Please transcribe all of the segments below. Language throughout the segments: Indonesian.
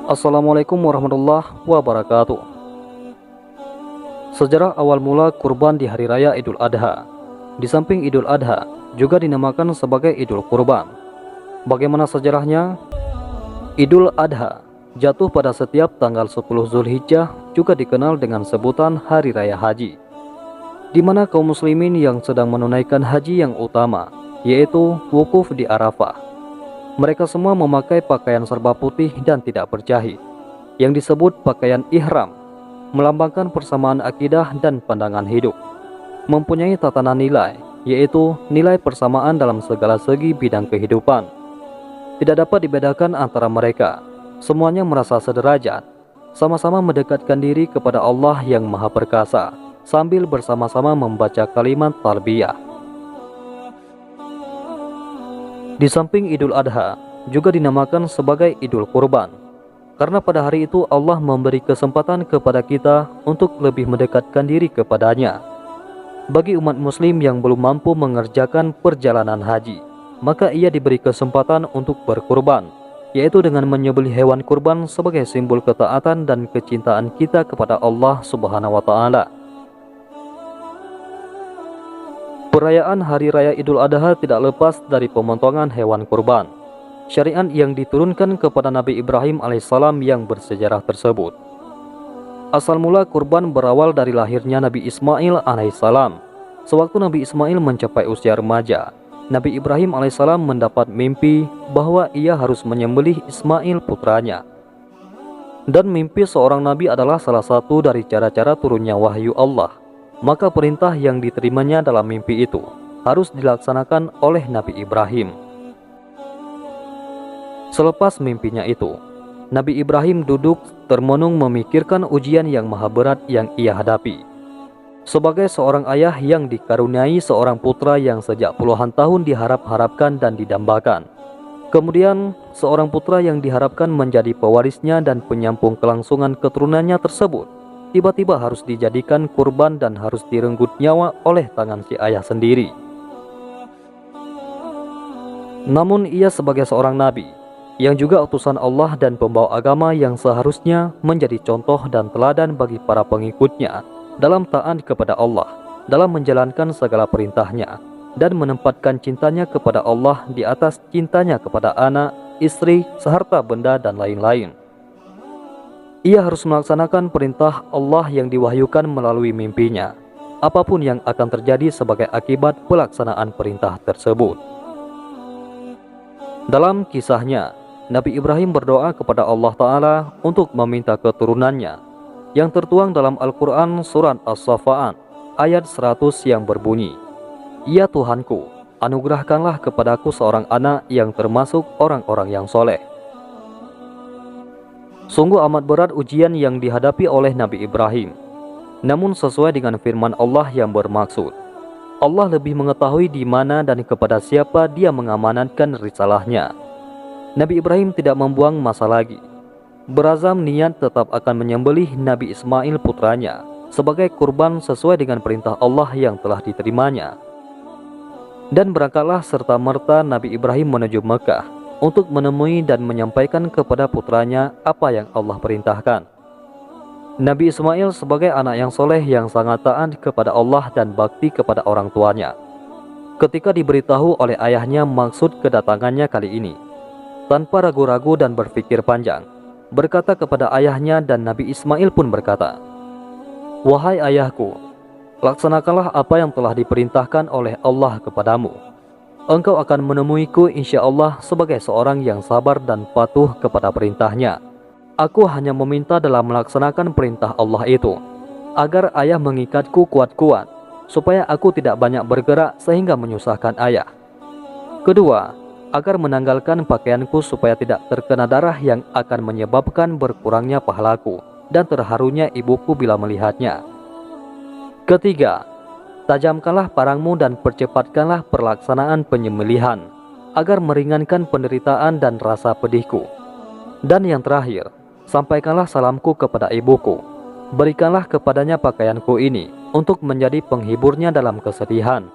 Assalamualaikum warahmatullahi wabarakatuh. Sejarah awal mula kurban di Hari Raya Idul Adha. Di samping Idul Adha, juga dinamakan sebagai Idul Kurban. Bagaimana sejarahnya? Idul Adha jatuh pada setiap tanggal 10 Zulhijjah, juga dikenal dengan sebutan Hari Raya Haji, di mana kaum muslimin yang sedang menunaikan haji yang utama, yaitu wukuf di Arafah. Mereka semua memakai pakaian serba putih dan tidak berjahit, yang disebut pakaian ihram, melambangkan persamaan akidah dan pandangan hidup. Mempunyai tatanan nilai, yaitu nilai persamaan dalam segala segi bidang kehidupan. Tidak dapat dibedakan antara mereka, semuanya merasa sederajat, sama-sama mendekatkan diri kepada Allah yang Maha Perkasa, sambil bersama-sama membaca kalimat talbiyah. Di samping Idul Adha, juga dinamakan sebagai Idul Kurban, karena pada hari itu Allah memberi kesempatan kepada kita untuk lebih mendekatkan diri kepadanya. Bagi umat muslim yang belum mampu mengerjakan perjalanan haji, maka ia diberi kesempatan untuk berkurban, yaitu dengan menyembelih hewan kurban sebagai simbol ketaatan dan kecintaan kita kepada Allah Subhanahu wa Ta'ala. Perayaan Hari Raya Idul Adha tidak lepas dari pemotongan hewan kurban, syariat yang diturunkan kepada Nabi Ibrahim alaihissalam yang bersejarah tersebut. Asal mula kurban berawal dari lahirnya Nabi Ismail alaihissalam. Sewaktu Nabi Ismail mencapai usia remaja, Nabi Ibrahim alaihissalam mendapat mimpi bahwa ia harus menyembelih Ismail putranya. Dan mimpi seorang nabi adalah salah satu dari cara-cara turunnya wahyu Allah. Maka perintah yang diterimanya dalam mimpi itu harus dilaksanakan oleh Nabi Ibrahim. Selepas mimpinya itu, Nabi Ibrahim duduk termenung memikirkan ujian yang maha berat yang ia hadapi. Sebagai seorang ayah yang dikaruniai seorang putra yang sejak puluhan tahun diharap-harapkan dan didambakan. Kemudian, seorang putra yang diharapkan menjadi pewarisnya dan penyambung kelangsungan keturunannya tersebut tiba-tiba harus dijadikan kurban dan harus direnggut nyawa oleh tangan si ayah sendiri. Namun ia sebagai seorang nabi, yang juga utusan Allah dan pembawa agama yang seharusnya menjadi contoh dan teladan bagi para pengikutnya dalam taat kepada Allah, dalam menjalankan segala perintahnya, dan menempatkan cintanya kepada Allah di atas cintanya kepada anak, istri, serta benda dan lain-lain. Ia harus melaksanakan perintah Allah yang diwahyukan melalui mimpinya, apapun yang akan terjadi sebagai akibat pelaksanaan perintah tersebut. Dalam kisahnya, Nabi Ibrahim berdoa kepada Allah Ta'ala untuk meminta keturunannya, yang tertuang dalam Al-Quran Surat As-Saffat ayat 100 yang berbunyi, "Ya Tuhanku, anugerahkanlah kepadaku seorang anak yang termasuk orang-orang yang soleh." Sungguh amat berat ujian yang dihadapi oleh Nabi Ibrahim. Namun sesuai dengan firman Allah yang bermaksud, Allah lebih mengetahui di mana dan kepada siapa dia mengamanatkan risalahnya. Nabi Ibrahim tidak membuang masa lagi. Berazam niat tetap akan menyembelih Nabi Ismail putranya sebagai kurban sesuai dengan perintah Allah yang telah diterimanya. Dan berangkatlah serta-merta Nabi Ibrahim menuju Mekah untuk menemui dan menyampaikan kepada putranya apa yang Allah perintahkan. Nabi Ismail sebagai anak yang soleh yang sangat taat kepada Allah dan bakti kepada orang tuanya. Ketika diberitahu oleh ayahnya maksud kedatangannya kali ini, tanpa ragu-ragu dan berpikir panjang, berkata kepada ayahnya, dan Nabi Ismail pun berkata, "Wahai ayahku, laksanakanlah apa yang telah diperintahkan oleh Allah kepadamu. Engkau akan menemuiku insya Allah sebagai seorang yang sabar dan patuh kepada perintahnya. Aku hanya meminta dalam melaksanakan perintah Allah itu, agar ayah mengikatku kuat-kuat, supaya aku tidak banyak bergerak sehingga menyusahkan ayah. Kedua, agar menanggalkan pakaianku supaya tidak terkena darah yang akan menyebabkan berkurangnya pahalaku dan terharunya ibuku bila melihatnya. Ketiga, tajamkanlah parangmu dan percepatkanlah pelaksanaan penyembelihan, agar meringankan penderitaan dan rasa pedihku. Dan yang terakhir, sampaikanlah salamku kepada ibuku. Berikanlah kepadanya pakaianku ini untuk menjadi penghiburnya dalam kesedihan,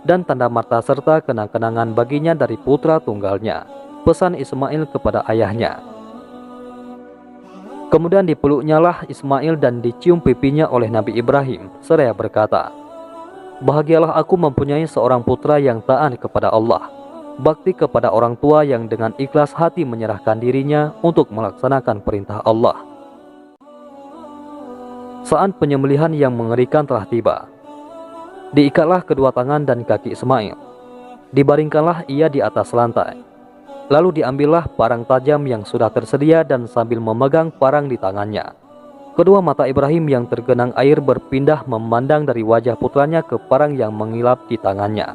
dan tanda mata serta kenang-kenangan baginya dari putra tunggalnya." Pesan Ismail kepada ayahnya. Kemudian dipeluknyalah Ismail dan dicium pipinya oleh Nabi Ibrahim, seraya berkata, "Bahagialah aku mempunyai seorang putra yang taat kepada Allah, bakti kepada orang tua yang dengan ikhlas hati menyerahkan dirinya untuk melaksanakan perintah Allah." Saat penyembelihan yang mengerikan telah tiba, diikatlah kedua tangan dan kaki Ismail. Dibaringkanlah ia di atas lantai. Lalu diambillah parang tajam yang sudah tersedia dan sambil memegang parang di tangannya, kedua mata Ibrahim yang tergenang air berpindah memandang dari wajah putranya ke parang yang mengilap di tangannya.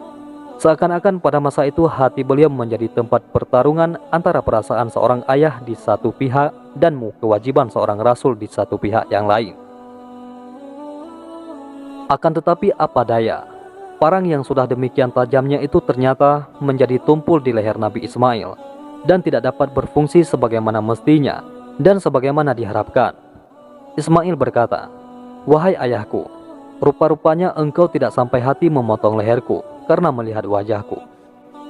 Seakan-akan pada masa itu hati beliau menjadi tempat pertarungan antara perasaan seorang ayah di satu pihak dan kewajiban seorang rasul di satu pihak yang lain. Akan tetapi apa daya, parang yang sudah demikian tajamnya itu ternyata menjadi tumpul di leher Nabi Ismail dan tidak dapat berfungsi sebagaimana mestinya dan sebagaimana diharapkan. Ismail berkata, "Wahai ayahku, rupa-rupanya engkau tidak sampai hati memotong leherku karena melihat wajahku.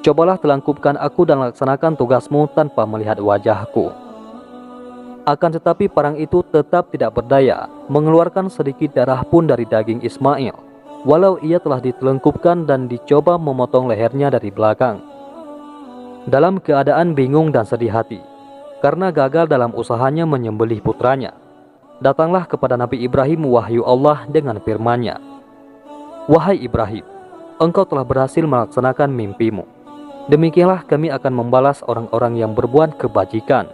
Cobalah telangkupkan aku dan laksanakan tugasmu tanpa melihat wajahku." Akan tetapi parang itu tetap tidak berdaya mengeluarkan sedikit darah pun dari daging Ismail, walau ia telah ditelengkupkan dan dicoba memotong lehernya dari belakang. Dalam keadaan bingung dan sedih hati, karena gagal dalam usahanya menyembelih putranya, datanglah kepada Nabi Ibrahim wahyu Allah dengan firman-Nya, "Wahai Ibrahim, engkau telah berhasil melaksanakan mimpimu. Demikianlah kami akan membalas orang-orang yang berbuat kebajikan."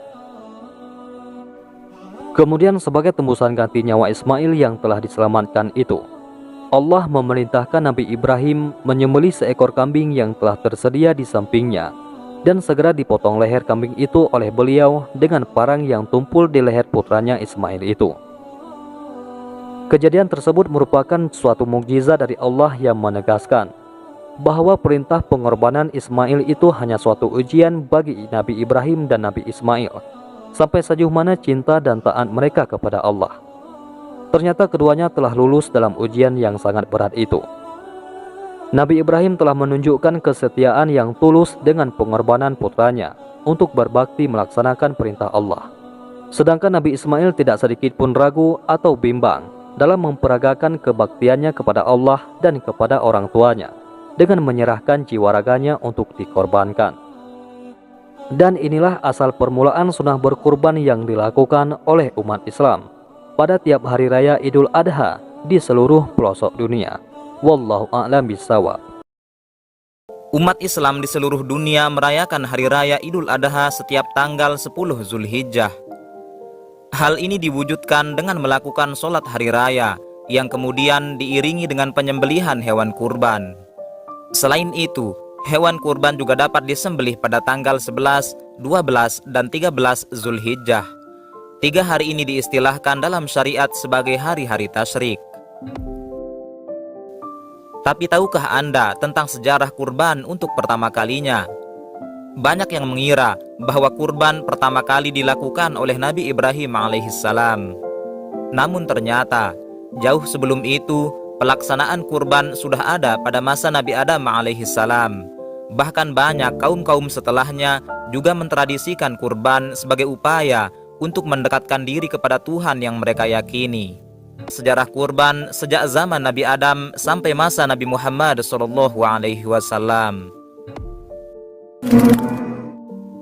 Kemudian sebagai tembusan ganti nyawa Ismail yang telah diselamatkan itu, Allah memerintahkan Nabi Ibrahim menyembelih seekor kambing yang telah tersedia di sampingnya, dan segera dipotong leher kambing itu oleh beliau dengan parang yang tumpul di leher putranya Ismail itu. Kejadian tersebut merupakan suatu mukjizat dari Allah yang menegaskan bahwa perintah pengorbanan Ismail itu hanya suatu ujian bagi Nabi Ibrahim dan Nabi Ismail, sampai sejauh mana cinta dan taat mereka kepada Allah. Ternyata keduanya telah lulus dalam ujian yang sangat berat itu. Nabi Ibrahim telah menunjukkan kesetiaan yang tulus dengan pengorbanan putranya untuk berbakti melaksanakan perintah Allah. Sedangkan Nabi Ismail tidak sedikit pun ragu atau bimbang dalam memperagakan kebaktiannya kepada Allah dan kepada orang tuanya dengan menyerahkan jiwa raganya untuk dikorbankan. Dan inilah asal permulaan sunnah berkurban yang dilakukan oleh umat Islam pada tiap hari raya Idul Adha di seluruh pelosok dunia. Wallahu a'lam bishawab. Umat Islam di seluruh dunia merayakan hari raya Idul Adha setiap tanggal 10 Zulhijjah. Hal ini diwujudkan dengan melakukan sholat hari raya yang kemudian diiringi dengan penyembelihan hewan kurban. Selain itu, hewan kurban juga dapat disembelih pada tanggal 11, 12, dan 13 Zulhijjah. 3 hari ini diistilahkan dalam syariat sebagai hari-hari tasyrik. Tapi tahukah Anda tentang sejarah kurban untuk pertama kalinya? Banyak yang mengira bahwa kurban pertama kali dilakukan oleh Nabi Ibrahim alaihissalam. Namun ternyata, jauh sebelum itu, pelaksanaan kurban sudah ada pada masa Nabi Adam alaihissalam. Bahkan banyak kaum-kaum setelahnya juga mentradisikan kurban sebagai upaya untuk mendekatkan diri kepada Tuhan yang mereka yakini. Sejarah kurban sejak zaman Nabi Adam sampai masa Nabi Muhammad SAW.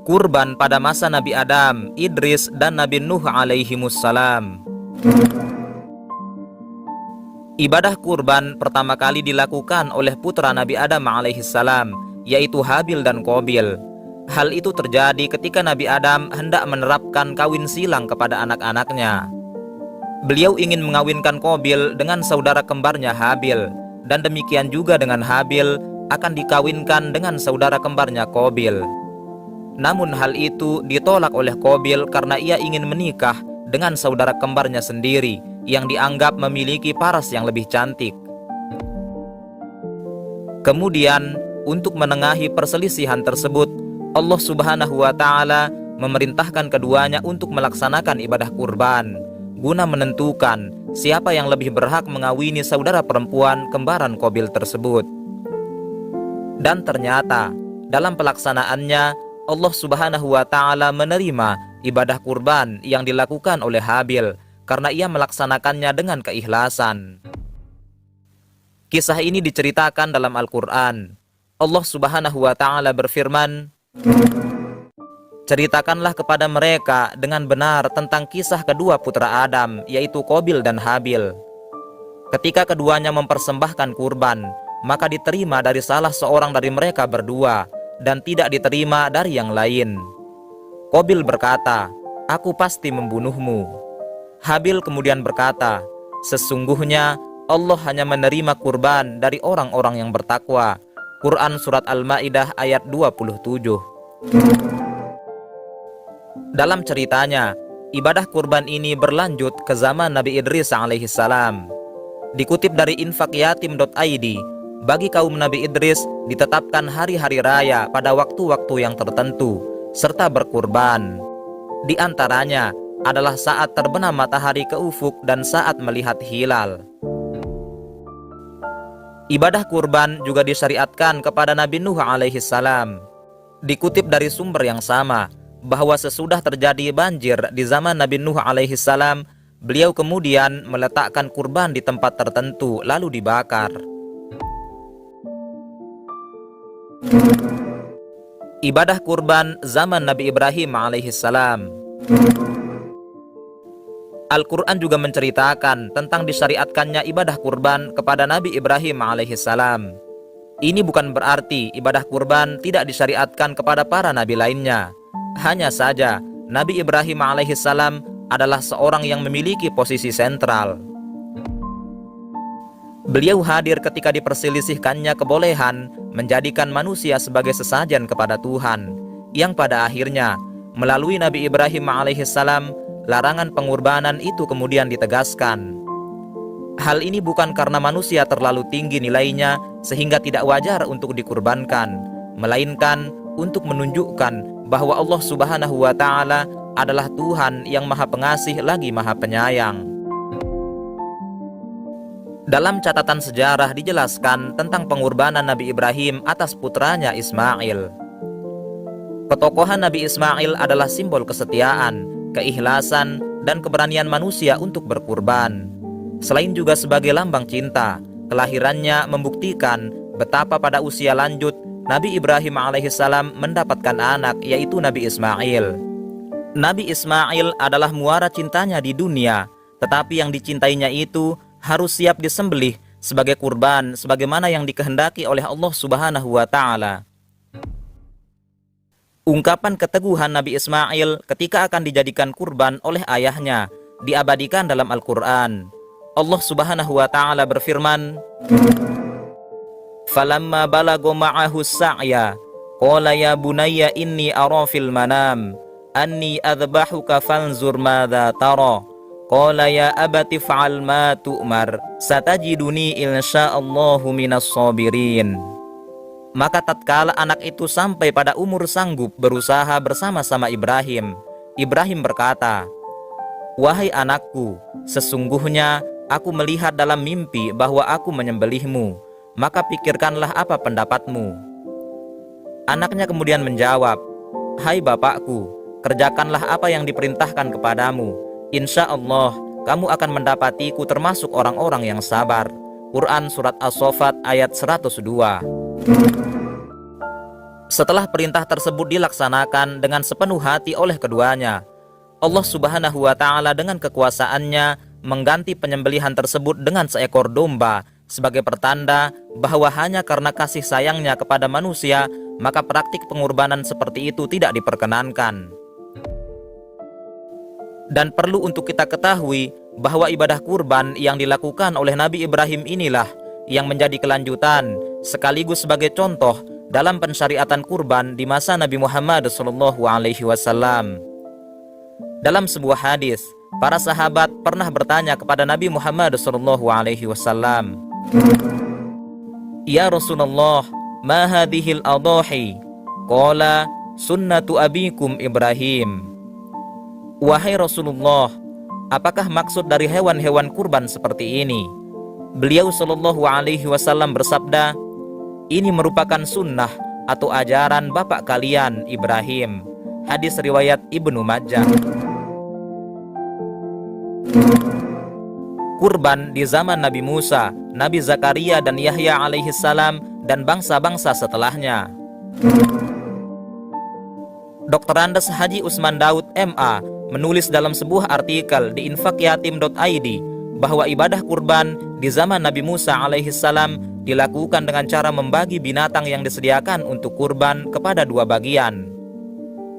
Kurban pada masa Nabi Adam, Idris, dan Nabi Nuh alaihimussalam. Ibadah kurban pertama kali dilakukan oleh putra Nabi Adam alaihissalam, yaitu Habil dan Qabil. Hal itu terjadi ketika Nabi Adam hendak menerapkan kawin silang kepada anak-anaknya. Beliau ingin mengawinkan Qabil dengan saudara kembarnya Habil, dan demikian juga dengan Habil akan dikawinkan dengan saudara kembarnya Qabil. Namun hal itu ditolak oleh Qabil karena ia ingin menikah dengan saudara kembarnya sendiri yang dianggap memiliki paras yang lebih cantik. Kemudian, untuk menengahi perselisihan tersebut, Allah Subhanahu wa Ta'ala memerintahkan keduanya untuk melaksanakan ibadah kurban, guna menentukan siapa yang lebih berhak mengawini saudara perempuan kembaran Qabil tersebut. Dan ternyata dalam pelaksanaannya Allah Subhanahu wa Ta'ala menerima ibadah kurban yang dilakukan oleh Habil karena ia melaksanakannya dengan keikhlasan. Kisah ini diceritakan dalam Al-Quran. Allah Subhanahu wa Ta'ala berfirman, "Ceritakanlah kepada mereka dengan benar tentang kisah kedua putra Adam, yaitu Qabil dan Habil. Ketika keduanya mempersembahkan kurban, maka diterima dari salah seorang dari mereka berdua dan tidak diterima dari yang lain. Qabil berkata, 'Aku pasti membunuhmu.' Habil kemudian berkata, 'Sesungguhnya Allah hanya menerima kurban dari orang-orang yang bertakwa.' Quran Surat Al-Ma'idah ayat 27. Dalam ceritanya, ibadah kurban ini berlanjut ke zaman Nabi Idris alaihissalam. Dikutip dari infakyatim.id, bagi kaum Nabi Idris ditetapkan hari-hari raya pada waktu-waktu yang tertentu, serta berkurban. Di antaranya adalah saat terbenam matahari ke ufuk dan saat melihat hilal. Ibadah kurban juga disyariatkan kepada Nabi Nuh alaihissalam. Dikutip dari sumber yang sama, bahwa sesudah terjadi banjir di zaman Nabi Nuh alaihissalam, beliau kemudian meletakkan kurban di tempat tertentu lalu dibakar. Ibadah kurban zaman Nabi Ibrahim alaihissalam. Al-Quran juga menceritakan tentang disyariatkannya ibadah kurban kepada Nabi Ibrahim alaihissalam. Ini bukan berarti ibadah kurban tidak disyariatkan kepada para nabi lainnya. Hanya saja Nabi Ibrahim alaihissalam adalah seorang yang memiliki posisi sentral. Beliau hadir ketika diperselisihkannya kebolehan menjadikan manusia sebagai sesajen kepada Tuhan, yang pada akhirnya melalui Nabi Ibrahim alaihissalam larangan pengorbanan itu kemudian ditegaskan. Hal ini bukan karena manusia terlalu tinggi nilainya sehingga tidak wajar untuk dikurbankan, melainkan untuk menunjukkan bahwa Allah Subhanahu wa Ta'ala adalah Tuhan yang Maha Pengasih lagi Maha Penyayang. Dalam catatan sejarah dijelaskan tentang pengorbanan Nabi Ibrahim atas putranya Ismail. Ketokohan Nabi Ismail adalah simbol kesetiaan, keikhlasan, dan keberanian manusia untuk berkurban. Selain juga sebagai lambang cinta, kelahirannya membuktikan betapa pada usia lanjut Nabi Ibrahim alaihissalam mendapatkan anak, yaitu Nabi Ismail. Nabi Ismail adalah muara cintanya di dunia, tetapi yang dicintainya itu harus siap disembelih sebagai kurban sebagaimana yang dikehendaki oleh Allah Subhanahu wa Ta'ala. Ungkapan keteguhan Nabi Ismail ketika akan dijadikan kurban oleh ayahnya diabadikan dalam Al-Quran. Allah Subhanahu wa Ta'ala berfirman, "Falamma balago ma'ahu sa'ya, qala ya bunayya inni ara fil manam, anni adbahuka fanzur madza tara. Qala ya abati fa'al ma tu'mar, satajiduni insya'allahu minas sabirin." Maka tatkala anak itu sampai pada umur sanggup berusaha bersama-sama Ibrahim, Ibrahim berkata, "Wahai anakku, sesungguhnya aku melihat dalam mimpi bahwa aku menyembelihmu, maka pikirkanlah apa pendapatmu." Anaknya kemudian menjawab, "Hai bapakku, kerjakanlah apa yang diperintahkan kepadamu. Insya Allah kamu akan mendapatiku termasuk orang-orang yang sabar." Quran Surat As-Saffat ayat 102. Setelah perintah tersebut dilaksanakan dengan sepenuh hati oleh keduanya, Allah Subhanahu wa Ta'ala dengan kekuasaannya mengganti penyembelihan tersebut dengan seekor domba sebagai pertanda bahwa hanya karena kasih sayangnya kepada manusia, maka praktik pengorbanan seperti itu tidak diperkenankan. Dan perlu untuk kita ketahui bahwa ibadah kurban yang dilakukan oleh Nabi Ibrahim inilah yang menjadi kelanjutan sekaligus sebagai contoh dalam pensyariatan kurban di masa Nabi Muhammad SAW. Dalam sebuah hadis, para sahabat pernah bertanya kepada Nabi Muhammad SAW, "Ya Rasulullah, ma hadhil adahi?" Qala, "Sunnatu abikum Ibrahim." Wahai Rasulullah, apakah maksud dari hewan-hewan kurban seperti ini? Beliau SAW bersabda, "Ini merupakan sunnah atau ajaran bapak kalian Ibrahim. Hadis riwayat Ibnu Majah. Kurban di zaman Nabi Musa, Nabi Zakaria dan Yahya alaihissalam, dan bangsa-bangsa setelahnya. Dr. Andes Haji Usman Daud MA menulis dalam sebuah artikel di infakyatim.id bahwa ibadah kurban di zaman Nabi Musa alaihissalam dilakukan dengan cara membagi binatang yang disediakan untuk kurban kepada dua bagian.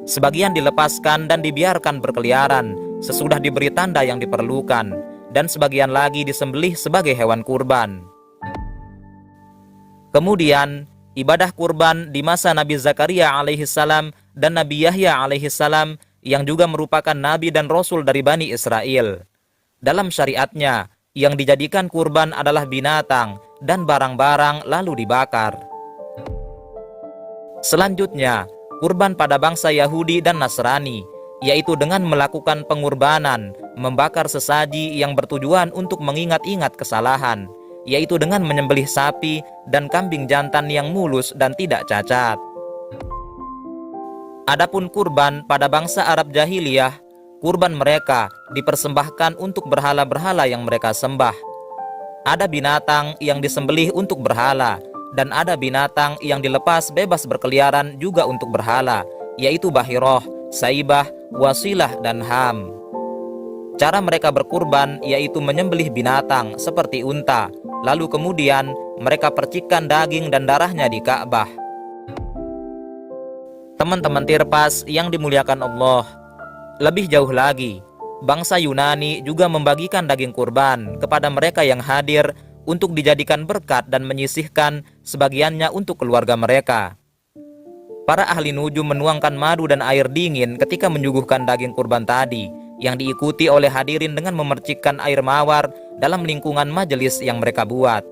Sebagian dilepaskan dan dibiarkan berkeliaran sesudah diberi tanda yang diperlukan, dan sebagian lagi disembelih sebagai hewan kurban. Kemudian, ibadah kurban di masa Nabi Zakaria alaihissalam dan Nabi Yahya alaihissalam yang juga merupakan nabi dan rasul dari Bani Israel. Dalam syariatnya, yang dijadikan kurban adalah binatang dan barang-barang lalu dibakar. Selanjutnya, kurban pada bangsa Yahudi dan Nasrani, yaitu dengan melakukan pengorbanan, membakar sesaji yang bertujuan untuk mengingat-ingat kesalahan, yaitu dengan menyembelih sapi dan kambing jantan yang mulus dan tidak cacat. Adapun kurban pada bangsa Arab jahiliyah, kurban mereka dipersembahkan untuk berhala-berhala yang mereka sembah. Ada binatang yang disembelih untuk berhala, dan ada binatang yang dilepas bebas berkeliaran juga untuk berhala, yaitu bahiroh, saibah, wasilah, dan ham. Cara mereka berkurban yaitu menyembelih binatang seperti unta, lalu kemudian mereka percikkan daging dan darahnya di Ka'bah. Teman-teman Tirpas yang dimuliakan Allah, lebih jauh lagi, bangsa Yunani juga membagikan daging kurban kepada mereka yang hadir untuk dijadikan berkat dan menyisihkan sebagiannya untuk keluarga mereka. Para ahli nujum menuangkan madu dan air dingin ketika menyuguhkan daging kurban tadi, yang diikuti oleh hadirin dengan memercikkan air mawar dalam lingkungan majelis yang mereka buat.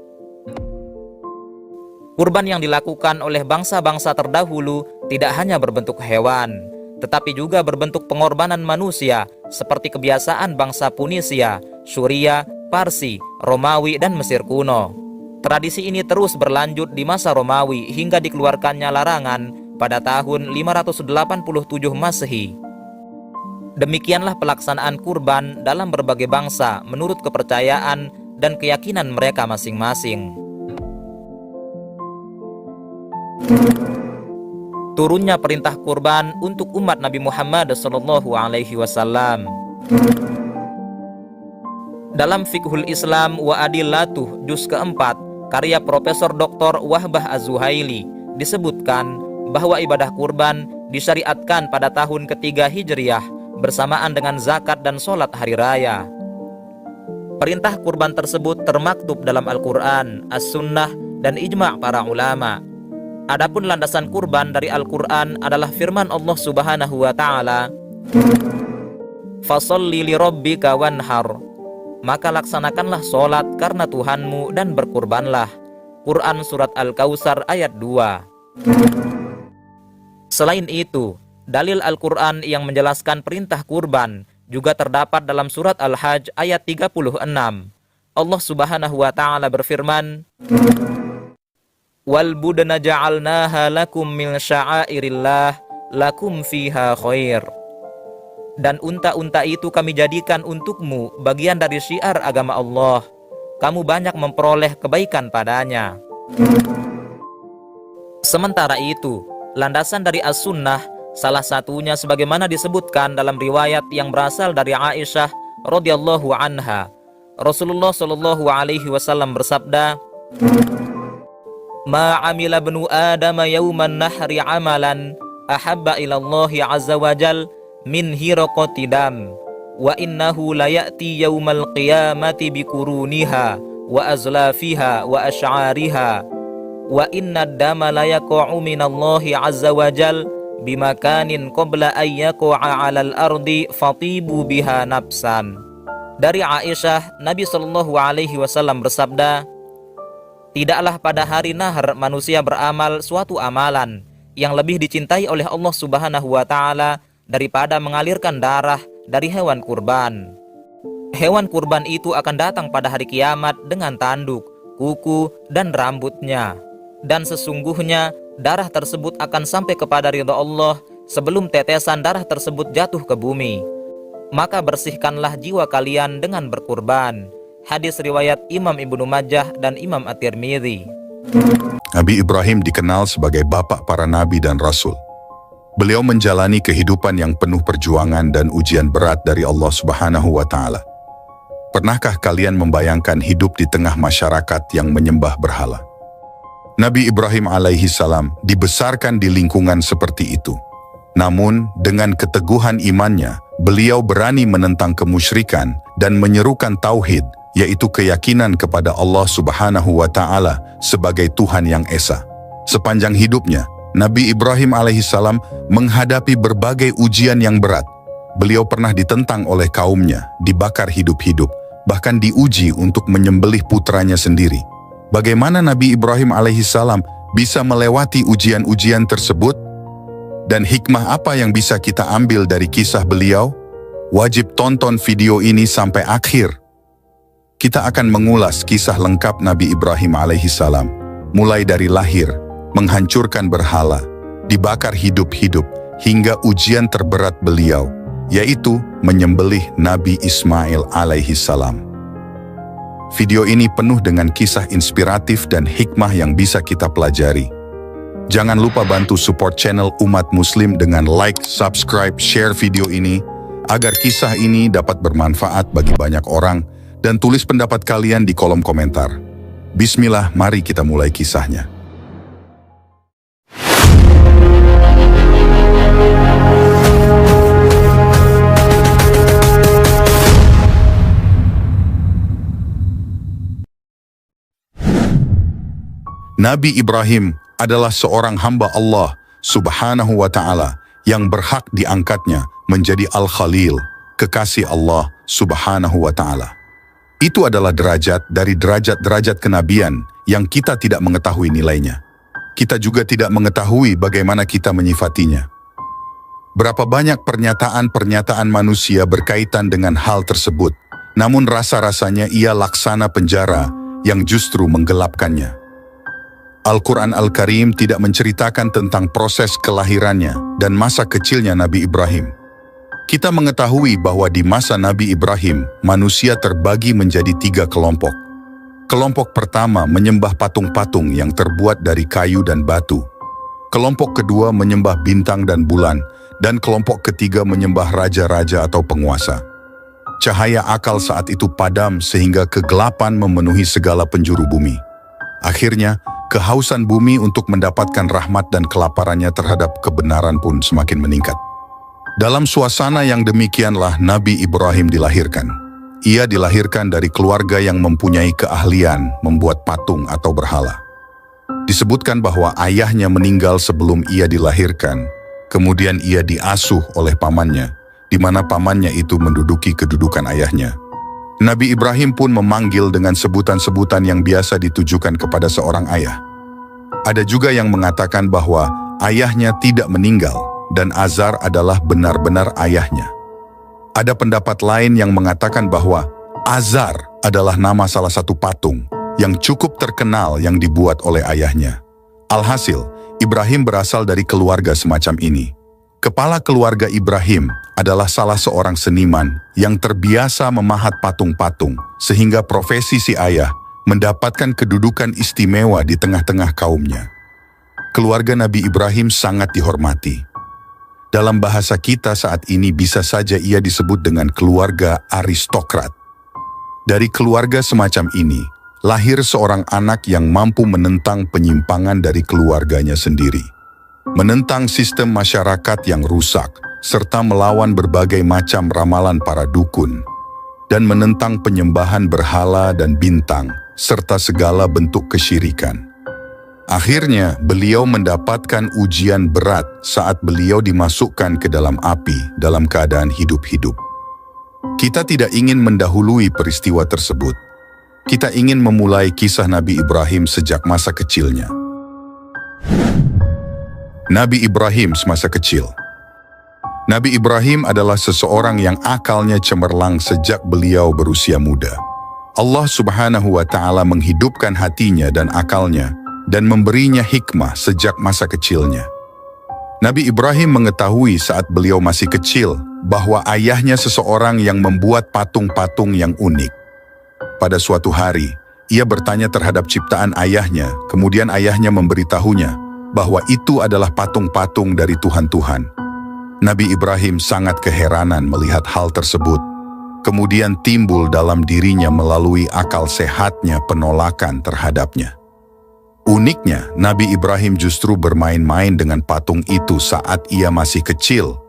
Kurban yang dilakukan oleh bangsa-bangsa terdahulu tidak hanya berbentuk hewan, tetapi juga berbentuk pengorbanan manusia seperti kebiasaan bangsa Punisia, Suria, Parsi, Romawi, dan Mesir kuno. Tradisi ini terus berlanjut di masa Romawi hingga dikeluarkannya larangan pada tahun 587 Masehi. Demikianlah pelaksanaan kurban dalam berbagai bangsa menurut kepercayaan dan keyakinan mereka masing-masing. Turunnya perintah kurban untuk umat Nabi Muhammad SAW. Dalam Fiqhul Islam wa Adillatuh juz keempat, karya Profesor Dr. Wahbah Az-Zuhaili, disebutkan bahwa ibadah kurban disyariatkan pada tahun ketiga Hijriyah bersamaan dengan zakat dan sholat hari raya. Perintah kurban tersebut termaktub dalam Al-Quran, As-Sunnah, dan ijma' para ulama. Adapun landasan kurban dari Al-Quran adalah firman Allah Subhanahu wa Ta'ala, "Fasholli li rabbika wanhar," maka laksanakanlah sholat karena Tuhanmu dan berkurbanlah. Quran Surat Al-Kautsar ayat 2. Selain itu, dalil Al-Quran yang menjelaskan perintah kurban juga terdapat dalam Surat Al-Hajj ayat 36. Allah Subhanahu wa Ta'ala berfirman, "Wal budna ja'alnaha lakum min sya'airillah lakum fiha khair." Dan unta-unta itu kami jadikan untukmu bagian dari syiar agama Allah. Kamu banyak memperoleh kebaikan padanya. Sementara itu, landasan dari As-Sunnah salah satunya sebagaimana disebutkan dalam riwayat yang berasal dari Aisyah radhiyallahu anha. Rasulullah shallallahu alaihi wasallam bersabda, "Ma amila bnu Adam yauman nahri amalan ahabba ilallahi azza wa jal min hiraqati dam wa innahu la ya'ti yaumal qiyamati bikuruniha wa azlafiha wa ash'ariha wa inna dama la yaqa'u minallahi azza wa jal bimakanin qabla ayyaqa'a 'alal ardi fatibu biha nafsan." Dari Aisyah, Nabi sallallahu alaihi wasallam bersabda, "Tidaklah pada hari Nahr manusia beramal suatu amalan yang lebih dicintai oleh Allah Subhanahu wa Ta'ala daripada mengalirkan darah dari hewan kurban. Hewan kurban itu akan datang pada hari kiamat dengan tanduk, kuku, dan rambutnya. Dan sesungguhnya darah tersebut akan sampai kepada ridha Allah sebelum tetesan darah tersebut jatuh ke bumi. Maka bersihkanlah jiwa kalian dengan berkurban. Hadis riwayat Imam Ibnu Majah dan Imam At-Tirmidzi. Nabi Ibrahim dikenal sebagai bapak para nabi dan rasul. Beliau menjalani kehidupan yang penuh perjuangan dan ujian berat dari Allah Subhanahu wa Ta'ala. Pernahkah kalian membayangkan hidup di tengah masyarakat yang menyembah berhala? Nabi Ibrahim alaihi salam dibesarkan di lingkungan seperti itu. Namun, dengan keteguhan imannya, beliau berani menentang kemusyrikan dan menyerukan tauhid, yaitu keyakinan kepada Allah Subhanahu wa Ta'ala sebagai Tuhan yang Esa. Sepanjang hidupnya, Nabi Ibrahim alaihissalam menghadapi berbagai ujian yang berat. Beliau pernah ditentang oleh kaumnya, dibakar hidup-hidup, bahkan diuji untuk menyembelih putranya sendiri. Bagaimana Nabi Ibrahim alaihissalam bisa melewati ujian-ujian tersebut? Dan hikmah apa yang bisa kita ambil dari kisah beliau? Wajib tonton video ini sampai akhir. Kita akan mengulas kisah lengkap Nabi Ibrahim alaihissalam, mulai dari lahir, menghancurkan berhala, dibakar hidup-hidup, hingga ujian terberat beliau, yaitu menyembelih Nabi Ismail alaihissalam. Video ini penuh dengan kisah inspiratif dan hikmah yang bisa kita pelajari. Jangan lupa bantu support channel Umat Muslim dengan like, subscribe, share video ini, agar kisah ini dapat bermanfaat bagi banyak orang, dan tulis pendapat kalian di kolom komentar. Bismillah, mari kita mulai kisahnya. Nabi Ibrahim adalah seorang hamba Allah Subhanahu wa Ta'ala yang berhak diangkatnya menjadi Al-Khalil, kekasih Allah Subhanahu wa Ta'ala. Itu adalah derajat dari derajat-derajat kenabian yang kita tidak mengetahui nilainya. Kita juga tidak mengetahui bagaimana kita menyifatinya. Berapa banyak pernyataan-pernyataan manusia berkaitan dengan hal tersebut, namun rasa-rasanya ia laksana penjara yang justru menggelapkannya. Al-Quran Al-Karim tidak menceritakan tentang proses kelahirannya dan masa kecilnya Nabi Ibrahim. Kita mengetahui bahwa di masa Nabi Ibrahim, manusia terbagi menjadi 3 kelompok. Kelompok pertama menyembah patung-patung yang terbuat dari kayu dan batu. Kelompok kedua menyembah bintang dan bulan, dan kelompok ketiga menyembah raja-raja atau penguasa. Cahaya akal saat itu padam sehingga kegelapan memenuhi segala penjuru bumi. Akhirnya, kehausan bumi untuk mendapatkan rahmat dan kelaparannya terhadap kebenaran pun semakin meningkat. Dalam suasana yang demikianlah Nabi Ibrahim dilahirkan. Ia dilahirkan dari keluarga yang mempunyai keahlian membuat patung atau berhala. Disebutkan bahwa ayahnya meninggal sebelum ia dilahirkan, kemudian ia diasuh oleh pamannya, di mana pamannya itu menduduki kedudukan ayahnya. Nabi Ibrahim pun memanggil dengan sebutan-sebutan yang biasa ditujukan kepada seorang ayah. Ada juga yang mengatakan bahwa ayahnya tidak meninggal dan Azar adalah benar-benar ayahnya. Ada pendapat lain yang mengatakan bahwa Azar adalah nama salah satu patung yang cukup terkenal yang dibuat oleh ayahnya. Alhasil, Ibrahim berasal dari keluarga semacam ini. Kepala keluarga Ibrahim adalah salah seorang seniman yang terbiasa memahat patung-patung, sehingga profesi si ayah mendapatkan kedudukan istimewa di tengah-tengah kaumnya. Keluarga Nabi Ibrahim sangat dihormati. Dalam bahasa kita saat ini bisa saja ia disebut dengan keluarga aristokrat. Dari keluarga semacam ini, lahir seorang anak yang mampu menentang penyimpangan dari keluarganya sendiri. Menentang sistem masyarakat yang rusak, serta melawan berbagai macam ramalan para dukun, dan menentang penyembahan berhala dan bintang, serta segala bentuk kesyirikan. Akhirnya, beliau mendapatkan ujian berat saat beliau dimasukkan ke dalam api dalam keadaan hidup-hidup. Kita tidak ingin mendahului peristiwa tersebut. Kita ingin memulai kisah Nabi Ibrahim sejak masa kecilnya. Nabi Ibrahim semasa kecil. Nabi Ibrahim adalah seseorang yang akalnya cemerlang sejak beliau berusia muda. Allah Subhanahu wa Ta'ala menghidupkan hatinya dan akalnya dan memberinya hikmah sejak masa kecilnya. Nabi Ibrahim mengetahui saat beliau masih kecil bahwa ayahnya seseorang yang membuat patung-patung yang unik. Pada suatu hari, ia bertanya terhadap ciptaan ayahnya, kemudian ayahnya memberitahunya bahwa itu adalah patung-patung dari Tuhan-Tuhan. Nabi Ibrahim sangat keheranan melihat hal tersebut. Kemudian timbul dalam dirinya melalui akal sehatnya penolakan terhadapnya. Uniknya, Nabi Ibrahim justru bermain-main dengan patung itu saat ia masih kecil.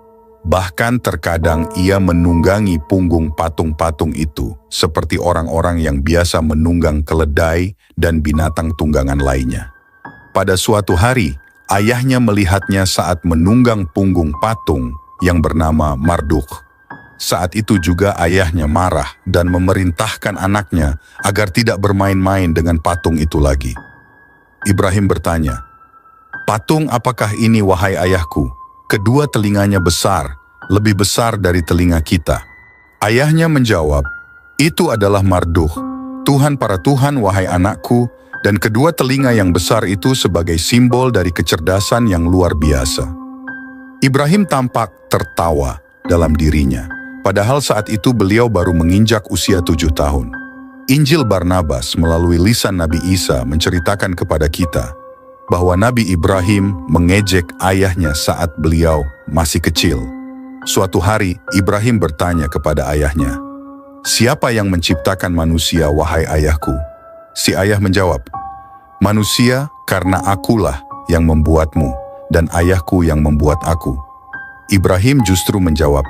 Bahkan terkadang ia menunggangi punggung patung-patung itu, seperti orang-orang yang biasa menunggang keledai dan binatang tunggangan lainnya. Pada suatu hari, ayahnya melihatnya saat menunggang punggung patung yang bernama Marduk. Saat itu juga ayahnya marah dan memerintahkan anaknya agar tidak bermain-main dengan patung itu lagi. Ibrahim bertanya, "Patung apakah ini wahai ayahku? Kedua telinganya besar, lebih besar dari telinga kita." Ayahnya menjawab, "Itu adalah Marduk, Tuhan para Tuhan wahai anakku, dan kedua telinga yang besar itu sebagai simbol dari kecerdasan yang luar biasa." Ibrahim tampak tertawa dalam dirinya, padahal saat itu beliau baru menginjak usia 7 tahun. Injil Barnabas melalui lisan Nabi Isa menceritakan kepada kita bahwa Nabi Ibrahim mengejek ayahnya saat beliau masih kecil. Suatu hari, Ibrahim bertanya kepada ayahnya, "Siapa yang menciptakan manusia, wahai ayahku?" Si ayah menjawab, "Manusia karena akulah yang membuatmu, dan ayahku yang membuat aku." Ibrahim justru menjawab,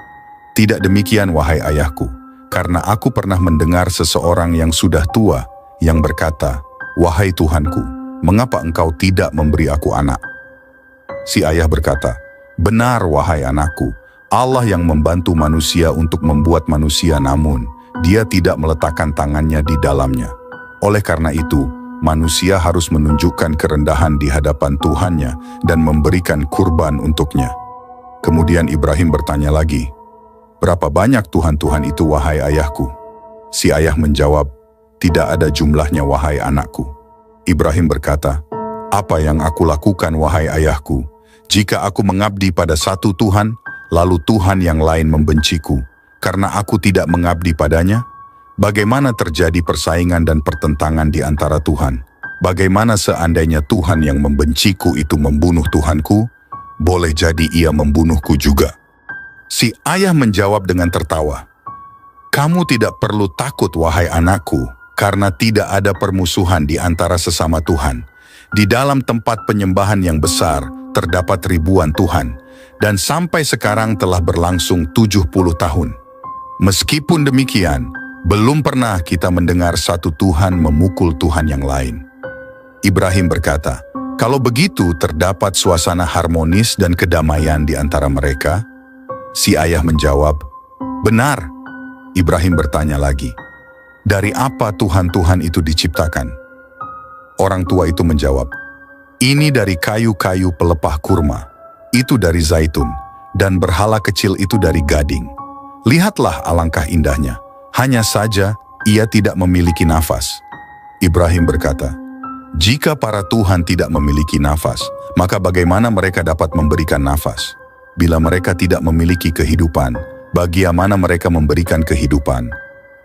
"Tidak demikian, wahai ayahku. Karena aku pernah mendengar seseorang yang sudah tua yang berkata, 'Wahai Tuhanku, mengapa engkau tidak memberi aku anak?' Si ayah berkata, 'Benar wahai anakku, Allah yang membantu manusia untuk membuat manusia, namun Dia tidak meletakkan tangannya di dalamnya. Oleh karena itu, manusia harus menunjukkan kerendahan di hadapan Tuhannya dan memberikan kurban untuknya.' Kemudian Ibrahim bertanya lagi, 'Berapa banyak Tuhan-Tuhan itu, wahai ayahku?' Si ayah menjawab, 'Tidak ada jumlahnya, wahai anakku.' Ibrahim berkata, 'Apa yang aku lakukan, wahai ayahku? Jika aku mengabdi pada satu Tuhan, lalu Tuhan yang lain membenciku, karena aku tidak mengabdi padanya? Bagaimana terjadi persaingan dan pertentangan di antara Tuhan? Bagaimana seandainya Tuhan yang membenciku itu membunuh Tuhanku? Boleh jadi ia membunuhku juga.' Si ayah menjawab dengan tertawa, 'Kamu tidak perlu takut, wahai anakku, karena tidak ada permusuhan di antara sesama Tuhan. Di dalam tempat penyembahan yang besar terdapat ribuan Tuhan, dan sampai sekarang telah berlangsung 70 tahun. Meskipun demikian, belum pernah kita mendengar satu Tuhan memukul Tuhan yang lain.' Ibrahim berkata, 'Kalau begitu terdapat suasana harmonis dan kedamaian di antara mereka?' Si ayah menjawab, 'Benar.' Ibrahim bertanya lagi, 'Dari apa Tuhan-Tuhan itu diciptakan?' Orang tua itu menjawab, 'Ini dari kayu-kayu pelepah kurma, itu dari zaitun, dan berhala kecil itu dari gading. Lihatlah alangkah indahnya, hanya saja ia tidak memiliki nafas.' Ibrahim berkata, 'Jika para Tuhan tidak memiliki nafas, maka bagaimana mereka dapat memberikan nafas? Bila mereka tidak memiliki kehidupan, bagaimana mereka memberikan kehidupan?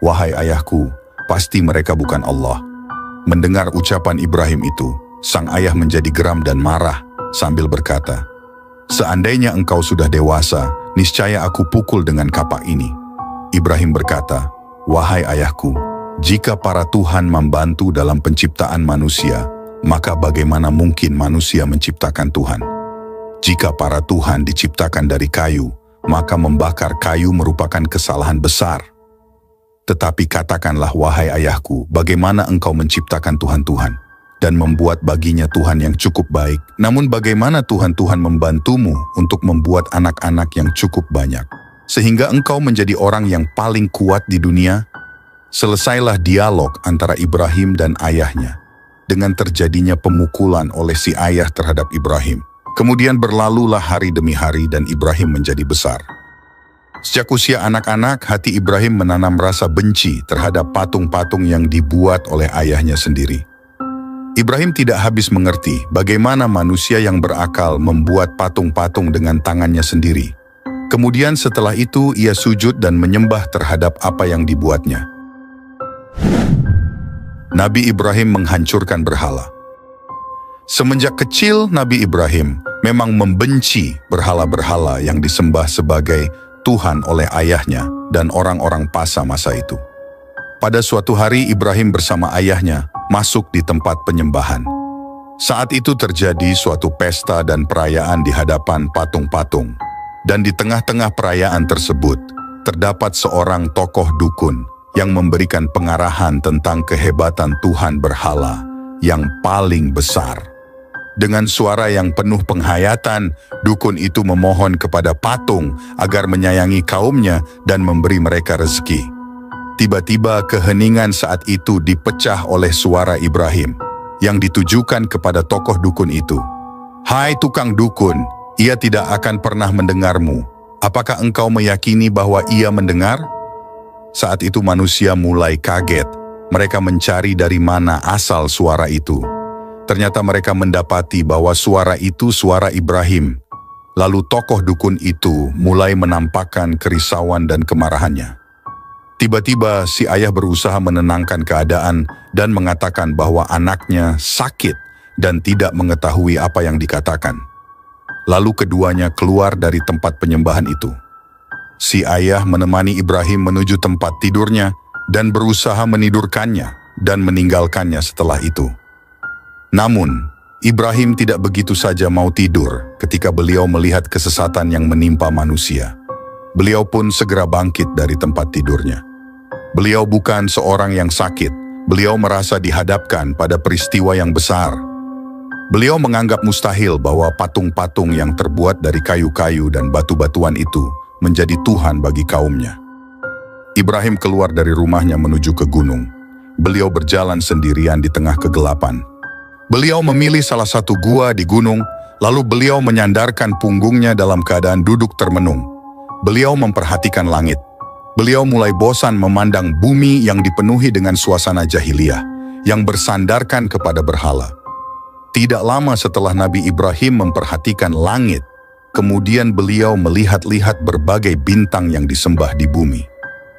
Wahai ayahku, pasti mereka bukan Allah.' Mendengar ucapan Ibrahim itu, sang ayah menjadi geram dan marah sambil berkata, 'Seandainya engkau sudah dewasa, niscaya aku pukul dengan kapak ini.' Ibrahim berkata, 'Wahai ayahku, jika para Tuhan membantu dalam penciptaan manusia, maka bagaimana mungkin manusia menciptakan Tuhan? Jika para Tuhan diciptakan dari kayu, maka membakar kayu merupakan kesalahan besar. Tetapi katakanlah, wahai ayahku, bagaimana engkau menciptakan Tuhan-Tuhan dan membuat baginya Tuhan yang cukup baik, namun bagaimana Tuhan-Tuhan membantumu untuk membuat anak-anak yang cukup banyak, sehingga engkau menjadi orang yang paling kuat di dunia?' Selesailah dialog antara Ibrahim dan ayahnya dengan terjadinya pemukulan oleh si ayah terhadap Ibrahim. Kemudian berlalulah hari demi hari dan Ibrahim menjadi besar. Sejak usia anak-anak, hati Ibrahim menanam rasa benci terhadap patung-patung yang dibuat oleh ayahnya sendiri. Ibrahim tidak habis mengerti bagaimana manusia yang berakal membuat patung-patung dengan tangannya sendiri. Kemudian setelah itu ia sujud dan menyembah terhadap apa yang dibuatnya. Nabi Ibrahim menghancurkan berhala. Semenjak kecil Nabi Ibrahim memang membenci berhala-berhala yang disembah sebagai Tuhan oleh ayahnya dan orang-orang Pasa masa itu. Pada suatu hari Ibrahim bersama ayahnya masuk di tempat penyembahan. Saat itu terjadi suatu pesta dan perayaan di hadapan patung-patung. Dan di tengah-tengah perayaan tersebut, terdapat seorang tokoh dukun yang memberikan pengarahan tentang kehebatan Tuhan berhala yang paling besar. Dengan suara yang penuh penghayatan, dukun itu memohon kepada patung agar menyayangi kaumnya dan memberi mereka rezeki. Tiba-tiba keheningan saat itu dipecah oleh suara Ibrahim yang ditujukan kepada tokoh dukun itu. "Hai tukang dukun, ia tidak akan pernah mendengarmu. Apakah engkau meyakini bahwa ia mendengar?" Saat itu manusia mulai kaget. Mereka mencari dari mana asal suara itu. Ternyata mereka mendapati bahwa suara itu suara Ibrahim. Lalu tokoh dukun itu mulai menampakkan kerisauan dan kemarahannya. Tiba-tiba si ayah berusaha menenangkan keadaan dan mengatakan bahwa anaknya sakit dan tidak mengetahui apa yang dikatakan. Lalu keduanya keluar dari tempat penyembahan itu. Si ayah menemani Ibrahim menuju tempat tidurnya dan berusaha menidurkannya dan meninggalkannya setelah itu. Namun, Ibrahim tidak begitu saja mau tidur ketika beliau melihat kesesatan yang menimpa manusia. Beliau pun segera bangkit dari tempat tidurnya. Beliau bukan seorang yang sakit, beliau merasa dihadapkan pada peristiwa yang besar. Beliau menganggap mustahil bahwa patung-patung yang terbuat dari kayu-kayu dan batu-batuan itu menjadi Tuhan bagi kaumnya. Ibrahim keluar dari rumahnya menuju ke gunung. Beliau berjalan sendirian di tengah kegelapan. Beliau memilih salah satu gua di gunung, lalu beliau menyandarkan punggungnya dalam keadaan duduk termenung. Beliau memperhatikan langit. Beliau mulai bosan memandang bumi yang dipenuhi dengan suasana jahiliyah, yang bersandarkan kepada berhala. Tidak lama setelah Nabi Ibrahim memperhatikan langit, kemudian beliau melihat-lihat berbagai bintang yang disembah di bumi.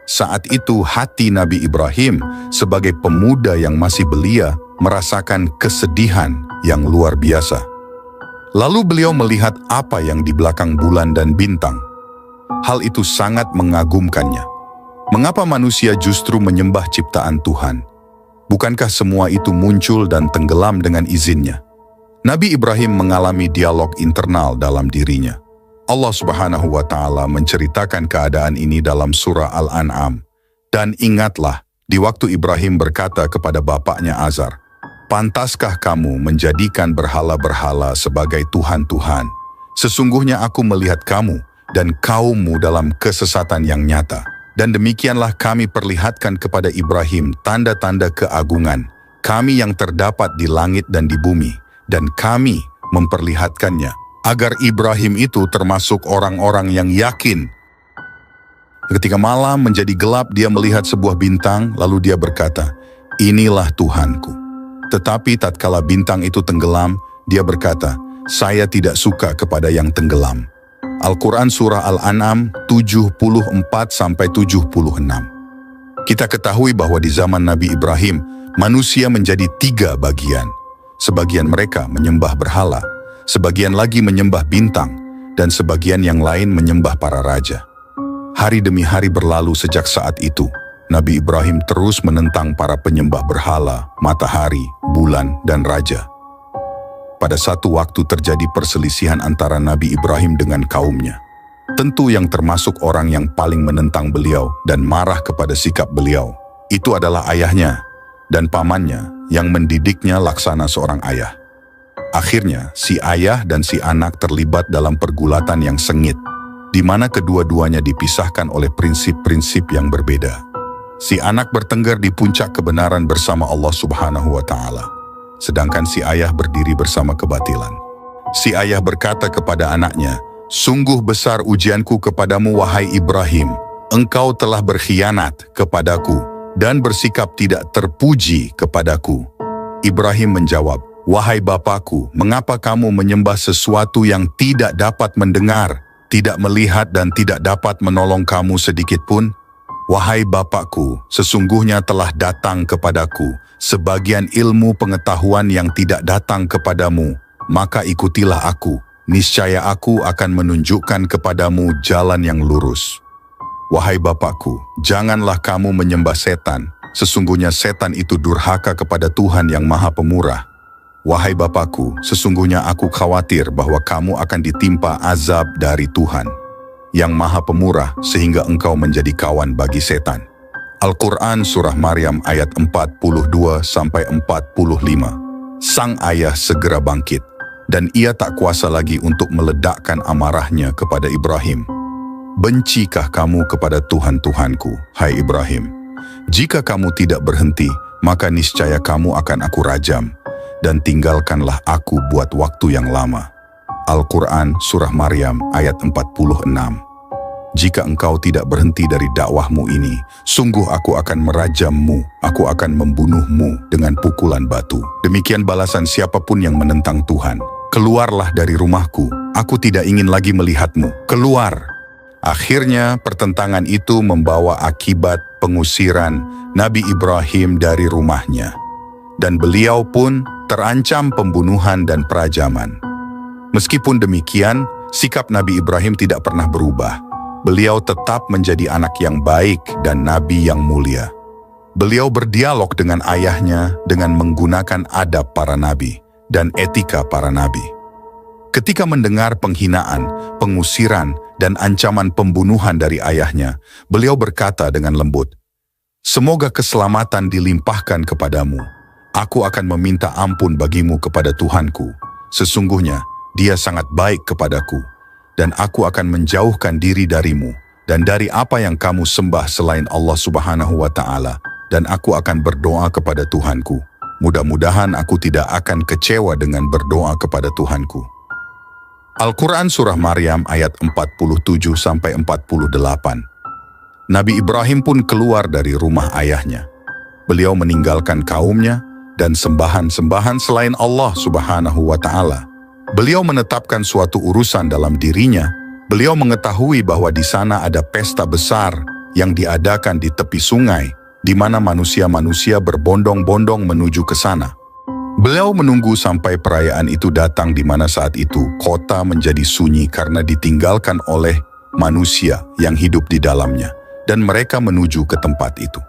Saat itu hati Nabi Ibrahim sebagai pemuda yang masih belia merasakan kesedihan yang luar biasa. Lalu beliau melihat apa yang di belakang bulan dan bintang. Hal itu sangat mengagumkannya. Mengapa manusia justru menyembah ciptaan Tuhan? Bukankah semua itu muncul dan tenggelam dengan izinnya? Nabi Ibrahim mengalami dialog internal dalam dirinya. Allah Subhanahu wa Ta'ala menceritakan keadaan ini dalam surah Al-An'am. Dan ingatlah, di waktu Ibrahim berkata kepada bapaknya Azar, "Pantaskah kamu menjadikan berhala-berhala sebagai Tuhan-Tuhan? Sesungguhnya aku melihat kamu dan kaummu dalam kesesatan yang nyata. Dan demikianlah kami perlihatkan kepada Ibrahim tanda-tanda keagungan, kami yang terdapat di langit dan di bumi, dan kami memperlihatkannya, agar Ibrahim itu termasuk orang-orang yang yakin." Ketika malam menjadi gelap, dia melihat sebuah bintang, lalu dia berkata, "Inilah Tuhanku." Tetapi tatkala bintang itu tenggelam, dia berkata, "Saya tidak suka kepada yang tenggelam." Al-Quran Surah Al-An'am 74-76. Kita ketahui bahwa di zaman Nabi Ibrahim, manusia menjadi 3 bagian. Sebagian mereka menyembah berhala, sebagian lagi menyembah bintang, dan sebagian yang lain menyembah para raja. Hari demi hari berlalu sejak saat itu. Nabi Ibrahim terus menentang para penyembah berhala, matahari, bulan, dan raja. Pada satu waktu terjadi perselisihan antara Nabi Ibrahim dengan kaumnya. Tentu yang termasuk orang yang paling menentang beliau dan marah kepada sikap beliau, itu adalah ayahnya dan pamannya yang mendidiknya laksana seorang ayah. Akhirnya, si ayah dan si anak terlibat dalam pergulatan yang sengit, di mana kedua-duanya dipisahkan oleh prinsip-prinsip yang berbeda. Si anak bertengger di puncak kebenaran bersama Allah Subhanahu wa Ta'ala. Sedangkan si ayah berdiri bersama kebatilan. Si ayah berkata kepada anaknya, "Sungguh besar ujianku kepadamu wahai Ibrahim. Engkau telah berkhianat kepadaku dan bersikap tidak terpuji kepadaku." Ibrahim menjawab, "Wahai Bapakku, mengapa kamu menyembah sesuatu yang tidak dapat mendengar, tidak melihat dan tidak dapat menolong kamu sedikit pun? Wahai Bapakku, sesungguhnya telah datang kepadaku sebagian ilmu pengetahuan yang tidak datang kepadamu, maka ikutilah aku, niscaya aku akan menunjukkan kepadamu jalan yang lurus. Wahai Bapakku, janganlah kamu menyembah setan, sesungguhnya setan itu durhaka kepada Tuhan yang Maha Pemurah. Wahai Bapakku, sesungguhnya aku khawatir bahwa kamu akan ditimpa azab dari Tuhan yang Maha Pemurah sehingga engkau menjadi kawan bagi setan." Al-Quran Surah Maryam ayat 42-45. Sang ayah segera bangkit, dan ia tak kuasa lagi untuk meledakkan amarahnya kepada Ibrahim. "Bencikah kamu kepada Tuhan-Tuhanku, hai Ibrahim? Jika kamu tidak berhenti, maka niscaya kamu akan aku rajam, dan tinggalkanlah aku buat waktu yang lama." Al-Quran Surah Maryam ayat 46. "Jika engkau tidak berhenti dari dakwahmu ini, sungguh aku akan merajammu, aku akan membunuhmu dengan pukulan batu. Demikian balasan siapapun yang menentang Tuhan. Keluarlah dari rumahku, aku tidak ingin lagi melihatmu, keluar." Akhirnya pertentangan itu membawa akibat pengusiran Nabi Ibrahim dari rumahnya, dan beliau pun terancam pembunuhan dan perajaman. Meskipun demikian, sikap Nabi Ibrahim tidak pernah berubah. Beliau tetap menjadi anak yang baik dan nabi yang mulia. Beliau berdialog dengan ayahnya dengan menggunakan adab para nabi dan etika para nabi. Ketika mendengar penghinaan, pengusiran, dan ancaman pembunuhan dari ayahnya, beliau berkata dengan lembut, "Semoga keselamatan dilimpahkan kepadamu. Aku akan meminta ampun bagimu kepada Tuhanku. Sesungguhnya Dia sangat baik kepadaku, dan aku akan menjauhkan diri darimu dan dari apa yang kamu sembah selain Allah Subhanahu wa Ta'ala, dan aku akan berdoa kepada Tuhanku. Mudah-mudahan aku tidak akan kecewa dengan berdoa kepada Tuhanku." Al-Quran Surah Maryam ayat 47-48. Nabi Ibrahim pun keluar dari rumah ayahnya. Beliau meninggalkan kaumnya dan sembahan-sembahan selain Allah Subhanahu wa Ta'ala. Beliau menetapkan suatu urusan dalam dirinya. Beliau mengetahui bahwa di sana ada pesta besar yang diadakan di tepi sungai, di mana manusia-manusia berbondong-bondong menuju ke sana. Beliau menunggu sampai perayaan itu datang, di mana saat itu kota menjadi sunyi karena ditinggalkan oleh manusia yang hidup di dalamnya, dan mereka menuju ke tempat itu.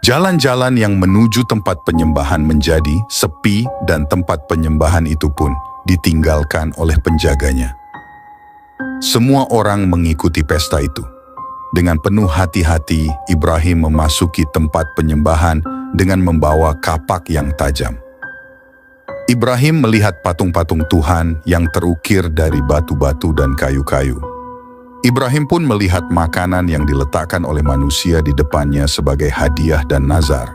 Jalan-jalan yang menuju tempat penyembahan menjadi sepi, dan tempat penyembahan itu pun ditinggalkan oleh penjaganya. Semua orang mengikuti pesta itu. Dengan penuh hati-hati, Ibrahim memasuki tempat penyembahan dengan membawa kapak yang tajam. Ibrahim melihat patung-patung Tuhan yang terukir dari batu-batu dan kayu-kayu. Ibrahim pun melihat makanan yang diletakkan oleh manusia di depannya sebagai hadiah dan nazar.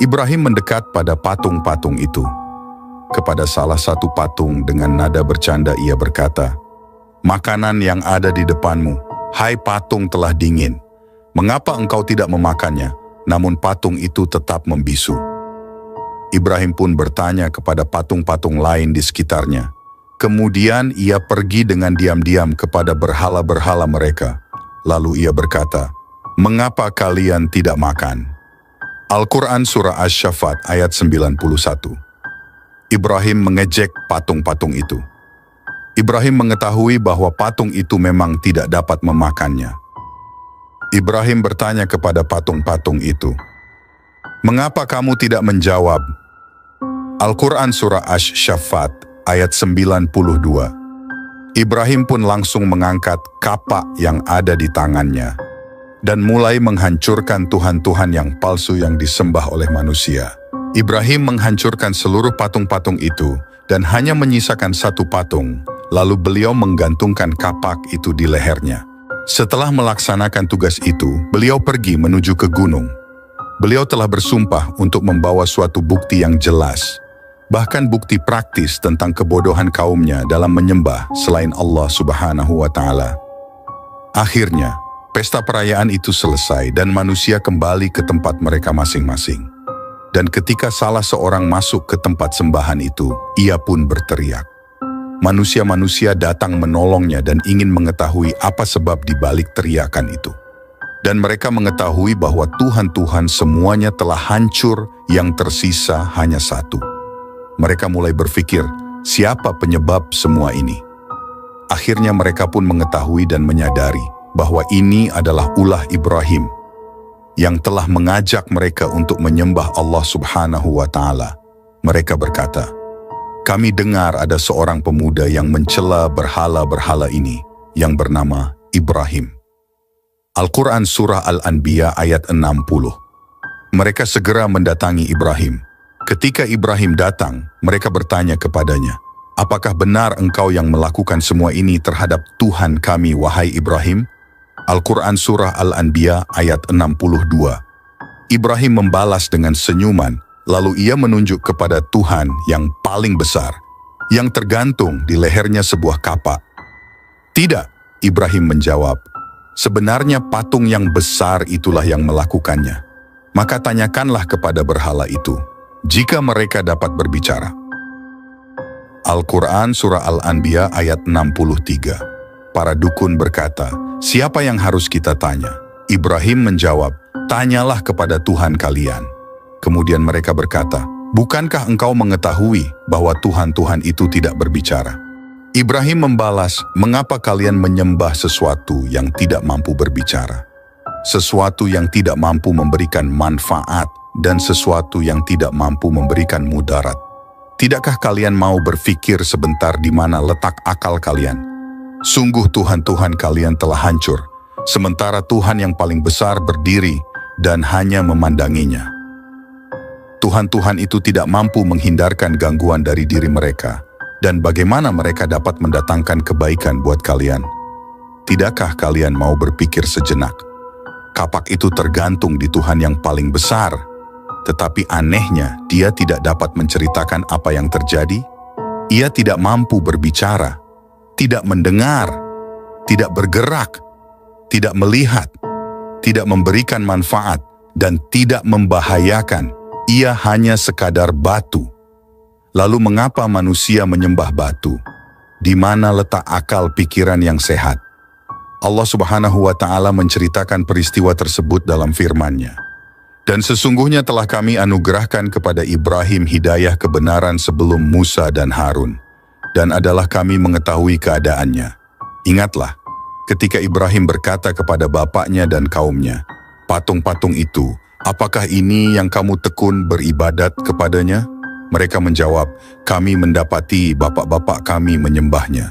Ibrahim mendekat pada patung-patung itu. Kepada salah satu patung dengan nada bercanda ia berkata, "Makanan yang ada di depanmu, hai patung, telah dingin. Mengapa engkau tidak memakannya?" Namun patung itu tetap membisu. Ibrahim pun bertanya kepada patung-patung lain di sekitarnya. Kemudian ia pergi dengan diam-diam kepada berhala-berhala mereka. Lalu ia berkata, "Mengapa kalian tidak makan?" Al-Quran Surah Asy-Syaffat ayat 91. Ibrahim mengejek patung-patung itu. Ibrahim mengetahui bahwa patung itu memang tidak dapat memakannya. Ibrahim bertanya kepada patung-patung itu, "Mengapa kamu tidak menjawab?" Al-Quran Surah Asy-Syaffat ayat 92. Ibrahim pun langsung mengangkat kapak yang ada di tangannya dan mulai menghancurkan tuhan-tuhan yang palsu yang disembah oleh manusia. Ibrahim menghancurkan seluruh patung-patung itu dan hanya menyisakan satu patung, lalu beliau menggantungkan kapak itu di lehernya. Setelah melaksanakan tugas itu, beliau pergi menuju ke gunung. Beliau telah bersumpah untuk membawa suatu bukti yang jelas, bahkan bukti praktis tentang kebodohan kaumnya dalam menyembah selain Allah Subhanahu wa Ta'ala. Akhirnya, pesta perayaan itu selesai dan manusia kembali ke tempat mereka masing-masing. Dan ketika salah seorang masuk ke tempat sembahan itu, ia pun berteriak. Manusia-manusia datang menolongnya dan ingin mengetahui apa sebab di balik teriakan itu. Dan mereka mengetahui bahwa Tuhan-Tuhan semuanya telah hancur, yang tersisa hanya satu. Mereka mulai berpikir, siapa penyebab semua ini? Akhirnya mereka pun mengetahui dan menyadari bahwa ini adalah ulah Ibrahim yang telah mengajak mereka untuk menyembah Allah Subhanahu wa Ta'ala. Mereka berkata, "Kami dengar ada seorang pemuda yang mencela berhala-berhala ini yang bernama Ibrahim." Al-Quran Surah Al-Anbiya ayat 60. Mereka segera mendatangi Ibrahim. Ketika Ibrahim datang, mereka bertanya kepadanya, "Apakah benar engkau yang melakukan semua ini terhadap Tuhan kami, wahai Ibrahim?" Al-Quran Surah Al-Anbiya ayat 62. Ibrahim membalas dengan senyuman, lalu ia menunjuk kepada Tuhan yang paling besar, yang tergantung di lehernya sebuah kapak. "Tidak," Ibrahim menjawab, "sebenarnya patung yang besar itulah yang melakukannya. Maka tanyakanlah kepada berhala itu, jika mereka dapat berbicara." Al-Quran Surah Al-Anbiya ayat 63. Para dukun berkata, "Siapa yang harus kita tanya?" Ibrahim menjawab, "Tanyalah kepada Tuhan kalian." Kemudian mereka berkata, "Bukankah engkau mengetahui bahwa Tuhan-Tuhan itu tidak berbicara?" Ibrahim membalas, "Mengapa kalian menyembah sesuatu yang tidak mampu berbicara? Sesuatu yang tidak mampu memberikan manfaat dan sesuatu yang tidak mampu memberikan mudarat. Tidakkah kalian mau berpikir sebentar di mana letak akal kalian? Sungguh Tuhan-Tuhan kalian telah hancur, sementara Tuhan yang paling besar berdiri dan hanya memandanginya. Tuhan-Tuhan itu tidak mampu menghindarkan gangguan dari diri mereka, dan bagaimana mereka dapat mendatangkan kebaikan buat kalian? Tidakkah kalian mau berpikir sejenak? Kapak itu tergantung di Tuhan yang paling besar, tetapi anehnya dia tidak dapat menceritakan apa yang terjadi. Ia tidak mampu berbicara, tidak mendengar, tidak bergerak, tidak melihat, tidak memberikan manfaat, dan tidak membahayakan. Ia hanya sekadar batu. Lalu mengapa manusia menyembah batu? Di mana letak akal pikiran yang sehat?" Allah Subhanahu wa Ta'ala menceritakan peristiwa tersebut dalam firman-Nya. "Dan sesungguhnya telah kami anugerahkan kepada Ibrahim hidayah kebenaran sebelum Musa dan Harun, dan adalah kami mengetahui keadaannya. Ingatlah, ketika Ibrahim berkata kepada bapaknya dan kaumnya, 'Patung-patung itu, apakah ini yang kamu tekun beribadat kepadanya?' Mereka menjawab, 'Kami mendapati bapak-bapak kami menyembahnya.'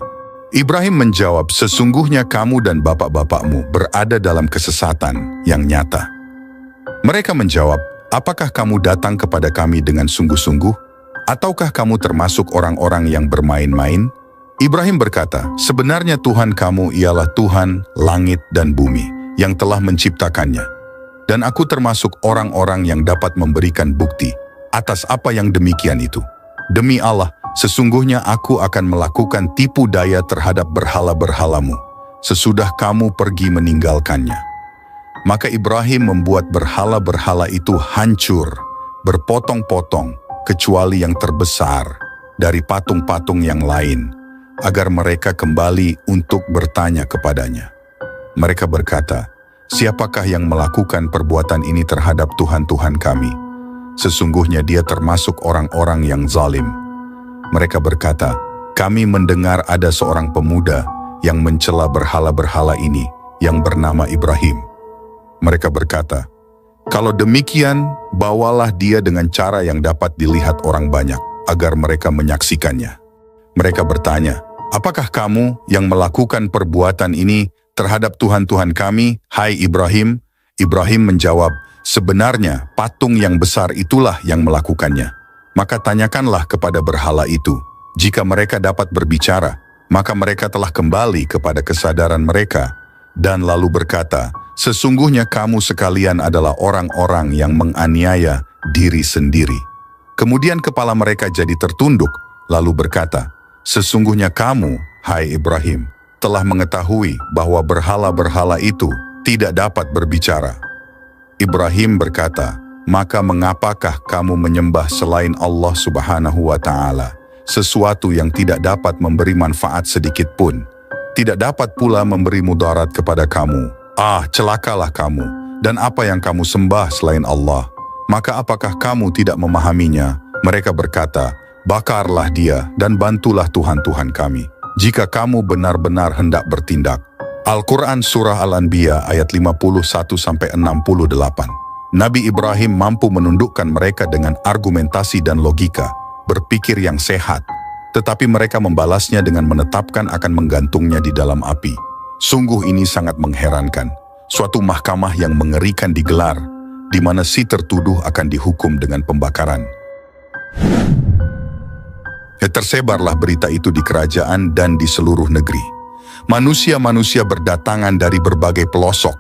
Ibrahim menjawab, 'Sesungguhnya kamu dan bapak-bapakmu berada dalam kesesatan yang nyata.' Mereka menjawab, 'Apakah kamu datang kepada kami dengan sungguh-sungguh? Ataukah kamu termasuk orang-orang yang bermain-main?' Ibrahim berkata, 'Sebenarnya Tuhan kamu ialah Tuhan langit dan bumi yang telah menciptakannya. Dan aku termasuk orang-orang yang dapat memberikan bukti atas apa yang demikian itu. Demi Allah, sesungguhnya aku akan melakukan tipu daya terhadap berhala-berhalamu sesudah kamu pergi meninggalkannya.' Maka Ibrahim membuat berhala-berhala itu hancur, berpotong-potong, kecuali yang terbesar dari patung-patung yang lain, agar mereka kembali untuk bertanya kepadanya. Mereka berkata, 'Siapakah yang melakukan perbuatan ini terhadap Tuhan-Tuhan kami? Sesungguhnya dia termasuk orang-orang yang zalim.' Mereka berkata, 'Kami mendengar ada seorang pemuda yang mencela berhala-berhala ini yang bernama Ibrahim.' Mereka berkata, 'Kalau demikian, bawalah dia dengan cara yang dapat dilihat orang banyak, agar mereka menyaksikannya.' Mereka bertanya, 'Apakah kamu yang melakukan perbuatan ini terhadap Tuhan-Tuhan kami, hai Ibrahim?' Ibrahim menjawab, 'Sebenarnya patung yang besar itulah yang melakukannya. Maka tanyakanlah kepada berhala itu. Jika mereka dapat berbicara, maka mereka telah kembali kepada kesadaran mereka, dan lalu berkata, sesungguhnya kamu sekalian adalah orang-orang yang menganiaya diri sendiri.' Kemudian kepala mereka jadi tertunduk, lalu berkata, sesungguhnya kamu, hai Ibrahim, telah mengetahui bahwa berhala-berhala itu tidak dapat berbicara. Ibrahim berkata, maka mengapakah kamu menyembah selain Allah Subhanahu wa Ta'ala, sesuatu yang tidak dapat memberi manfaat sedikit pun, tidak dapat pula memberi mudarat kepada kamu? Ah, celakalah kamu, dan apa yang kamu sembah selain Allah. Maka apakah kamu tidak memahaminya? Mereka berkata, bakarlah dia dan bantulah Tuhan-Tuhan kami, jika kamu benar-benar hendak bertindak. Al-Quran Surah Al-Anbiya ayat 51-68. Nabi Ibrahim mampu menundukkan mereka dengan argumentasi dan logika, berpikir yang sehat, tetapi mereka membalasnya dengan menetapkan akan menggantungnya di dalam api. Sungguh ini sangat mengherankan. Suatu mahkamah yang mengerikan digelar, di mana si tertuduh akan dihukum dengan pembakaran. Tersebarlah berita itu di kerajaan dan di seluruh negeri. Manusia-manusia berdatangan dari berbagai pelosok.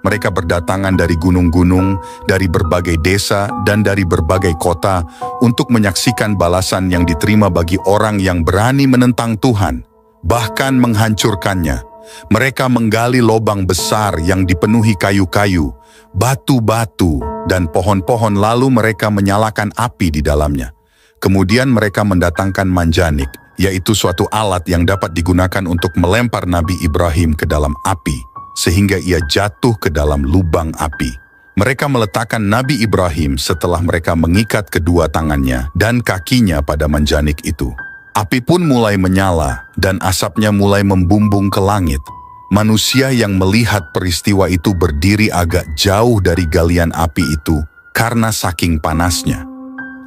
Mereka berdatangan dari gunung-gunung, dari berbagai desa, dan dari berbagai kota untuk menyaksikan balasan yang diterima bagi orang yang berani menentang Tuhan, bahkan menghancurkannya. Mereka menggali lubang besar yang dipenuhi kayu-kayu, batu-batu, dan pohon-pohon, lalu mereka menyalakan api di dalamnya. Kemudian mereka mendatangkan manjanik, yaitu suatu alat yang dapat digunakan untuk melempar Nabi Ibrahim ke dalam api, sehingga ia jatuh ke dalam lubang api. Mereka meletakkan Nabi Ibrahim setelah mereka mengikat kedua tangannya dan kakinya pada manjanik itu. Api pun mulai menyala dan asapnya mulai membumbung ke langit. Manusia yang melihat peristiwa itu berdiri agak jauh dari galian api itu karena saking panasnya.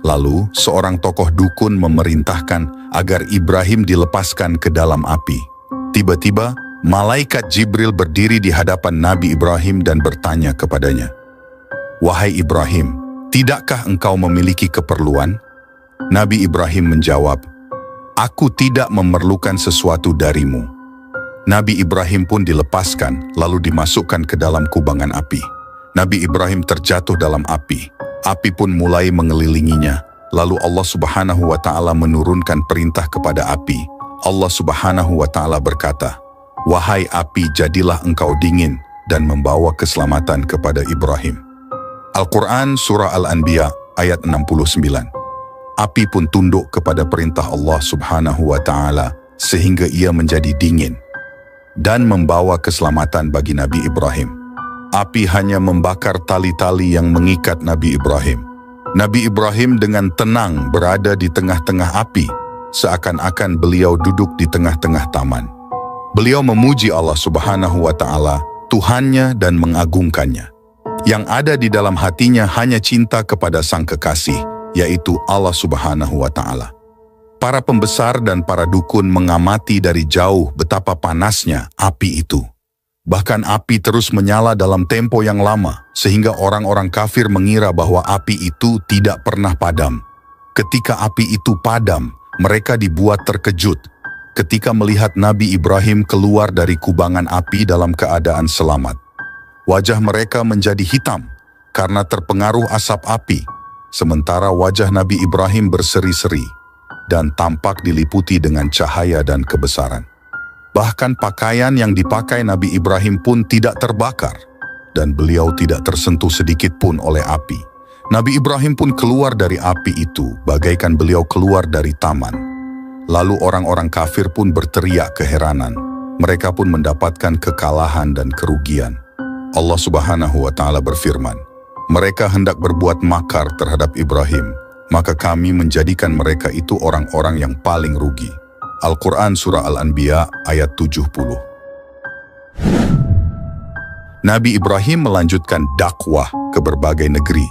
Lalu seorang tokoh dukun memerintahkan agar Ibrahim dilepaskan ke dalam api. Tiba-tiba, malaikat Jibril berdiri di hadapan Nabi Ibrahim dan bertanya kepadanya, "Wahai Ibrahim, tidakkah engkau memiliki keperluan?" Nabi Ibrahim menjawab, "Aku tidak memerlukan sesuatu darimu." Nabi Ibrahim pun dilepaskan, lalu dimasukkan ke dalam kubangan api. Nabi Ibrahim terjatuh dalam api. Api pun mulai mengelilinginya. Lalu Allah Subhanahu wa Ta'ala menurunkan perintah kepada api. Allah Subhanahu wa Ta'ala berkata, "Wahai api, jadilah engkau dingin dan membawa keselamatan kepada Ibrahim." Al-Quran Surah Al-Anbiya ayat 69. Api pun tunduk kepada perintah Allah Subhanahu wa Ta'ala sehingga ia menjadi dingin dan membawa keselamatan bagi Nabi Ibrahim. Api hanya membakar tali-tali yang mengikat Nabi Ibrahim. Nabi Ibrahim dengan tenang berada di tengah-tengah api, seakan-akan beliau duduk di tengah-tengah taman. Beliau memuji Allah Subhanahu wa Ta'ala, Tuhannya, dan mengagungkannya. Yang ada di dalam hatinya hanya cinta kepada Sang Kekasih, yaitu Allah Subhanahu wa Ta'ala. Para pembesar dan para dukun mengamati dari jauh betapa panasnya api itu. Bahkan api terus menyala dalam tempo yang lama, sehingga orang-orang kafir mengira bahwa api itu tidak pernah padam. Ketika api itu padam, mereka dibuat terkejut ketika melihat Nabi Ibrahim keluar dari kubangan api dalam keadaan selamat. Wajah mereka menjadi hitam karena terpengaruh asap api, sementara wajah Nabi Ibrahim berseri-seri dan tampak diliputi dengan cahaya dan kebesaran. Bahkan pakaian yang dipakai Nabi Ibrahim pun tidak terbakar, dan beliau tidak tersentuh sedikit pun oleh api. Nabi Ibrahim pun keluar dari api itu, bagaikan beliau keluar dari taman. Lalu orang-orang kafir pun berteriak keheranan. Mereka pun mendapatkan kekalahan dan kerugian. Allah Subhanahu wa Ta'ala berfirman, "Mereka hendak berbuat makar terhadap Ibrahim, maka kami menjadikan mereka itu orang-orang yang paling rugi." Al-Quran Surah Al-Anbiya ayat 70. Nabi Ibrahim melanjutkan dakwah ke berbagai negeri.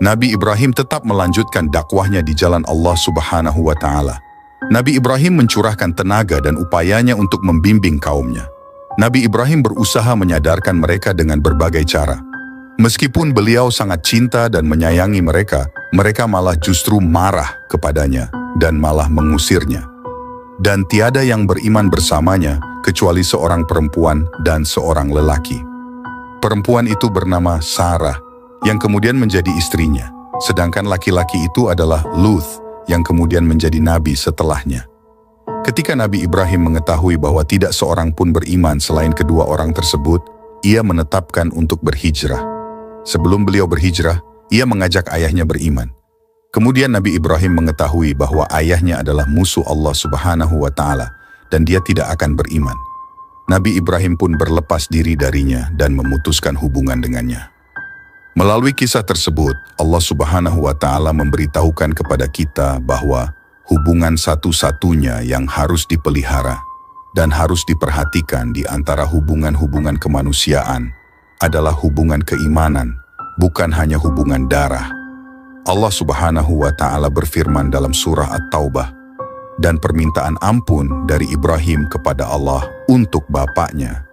Nabi Ibrahim tetap melanjutkan dakwahnya di jalan Allah Subhanahu wa Ta'ala. Nabi Ibrahim mencurahkan tenaga dan upayanya untuk membimbing kaumnya. Nabi Ibrahim berusaha menyadarkan mereka dengan berbagai cara. Meskipun beliau sangat cinta dan menyayangi mereka, mereka malah justru marah kepadanya dan malah mengusirnya. Dan tiada yang beriman bersamanya kecuali seorang perempuan dan seorang lelaki. Perempuan itu bernama Sarah, yang kemudian menjadi istrinya, sedangkan laki-laki itu adalah Luth, yang kemudian menjadi nabi setelahnya. Ketika Nabi Ibrahim mengetahui bahwa tidak seorang pun beriman selain kedua orang tersebut, ia menetapkan untuk berhijrah. Sebelum beliau berhijrah, ia mengajak ayahnya beriman. Kemudian Nabi Ibrahim mengetahui bahwa ayahnya adalah musuh Allah Subhanahu wa Ta'ala dan dia tidak akan beriman. Nabi Ibrahim pun berlepas diri darinya dan memutuskan hubungan dengannya. Melalui kisah tersebut, Allah Subhanahu wa Ta'ala memberitahukan kepada kita bahwa hubungan satu-satunya yang harus dipelihara dan harus diperhatikan di antara hubungan-hubungan kemanusiaan adalah hubungan keimanan, bukan hanya hubungan darah. Allah Subhanahu wa Ta'ala berfirman dalam surah At-Taubah, dan permintaan ampun dari Ibrahim kepada Allah untuk bapaknya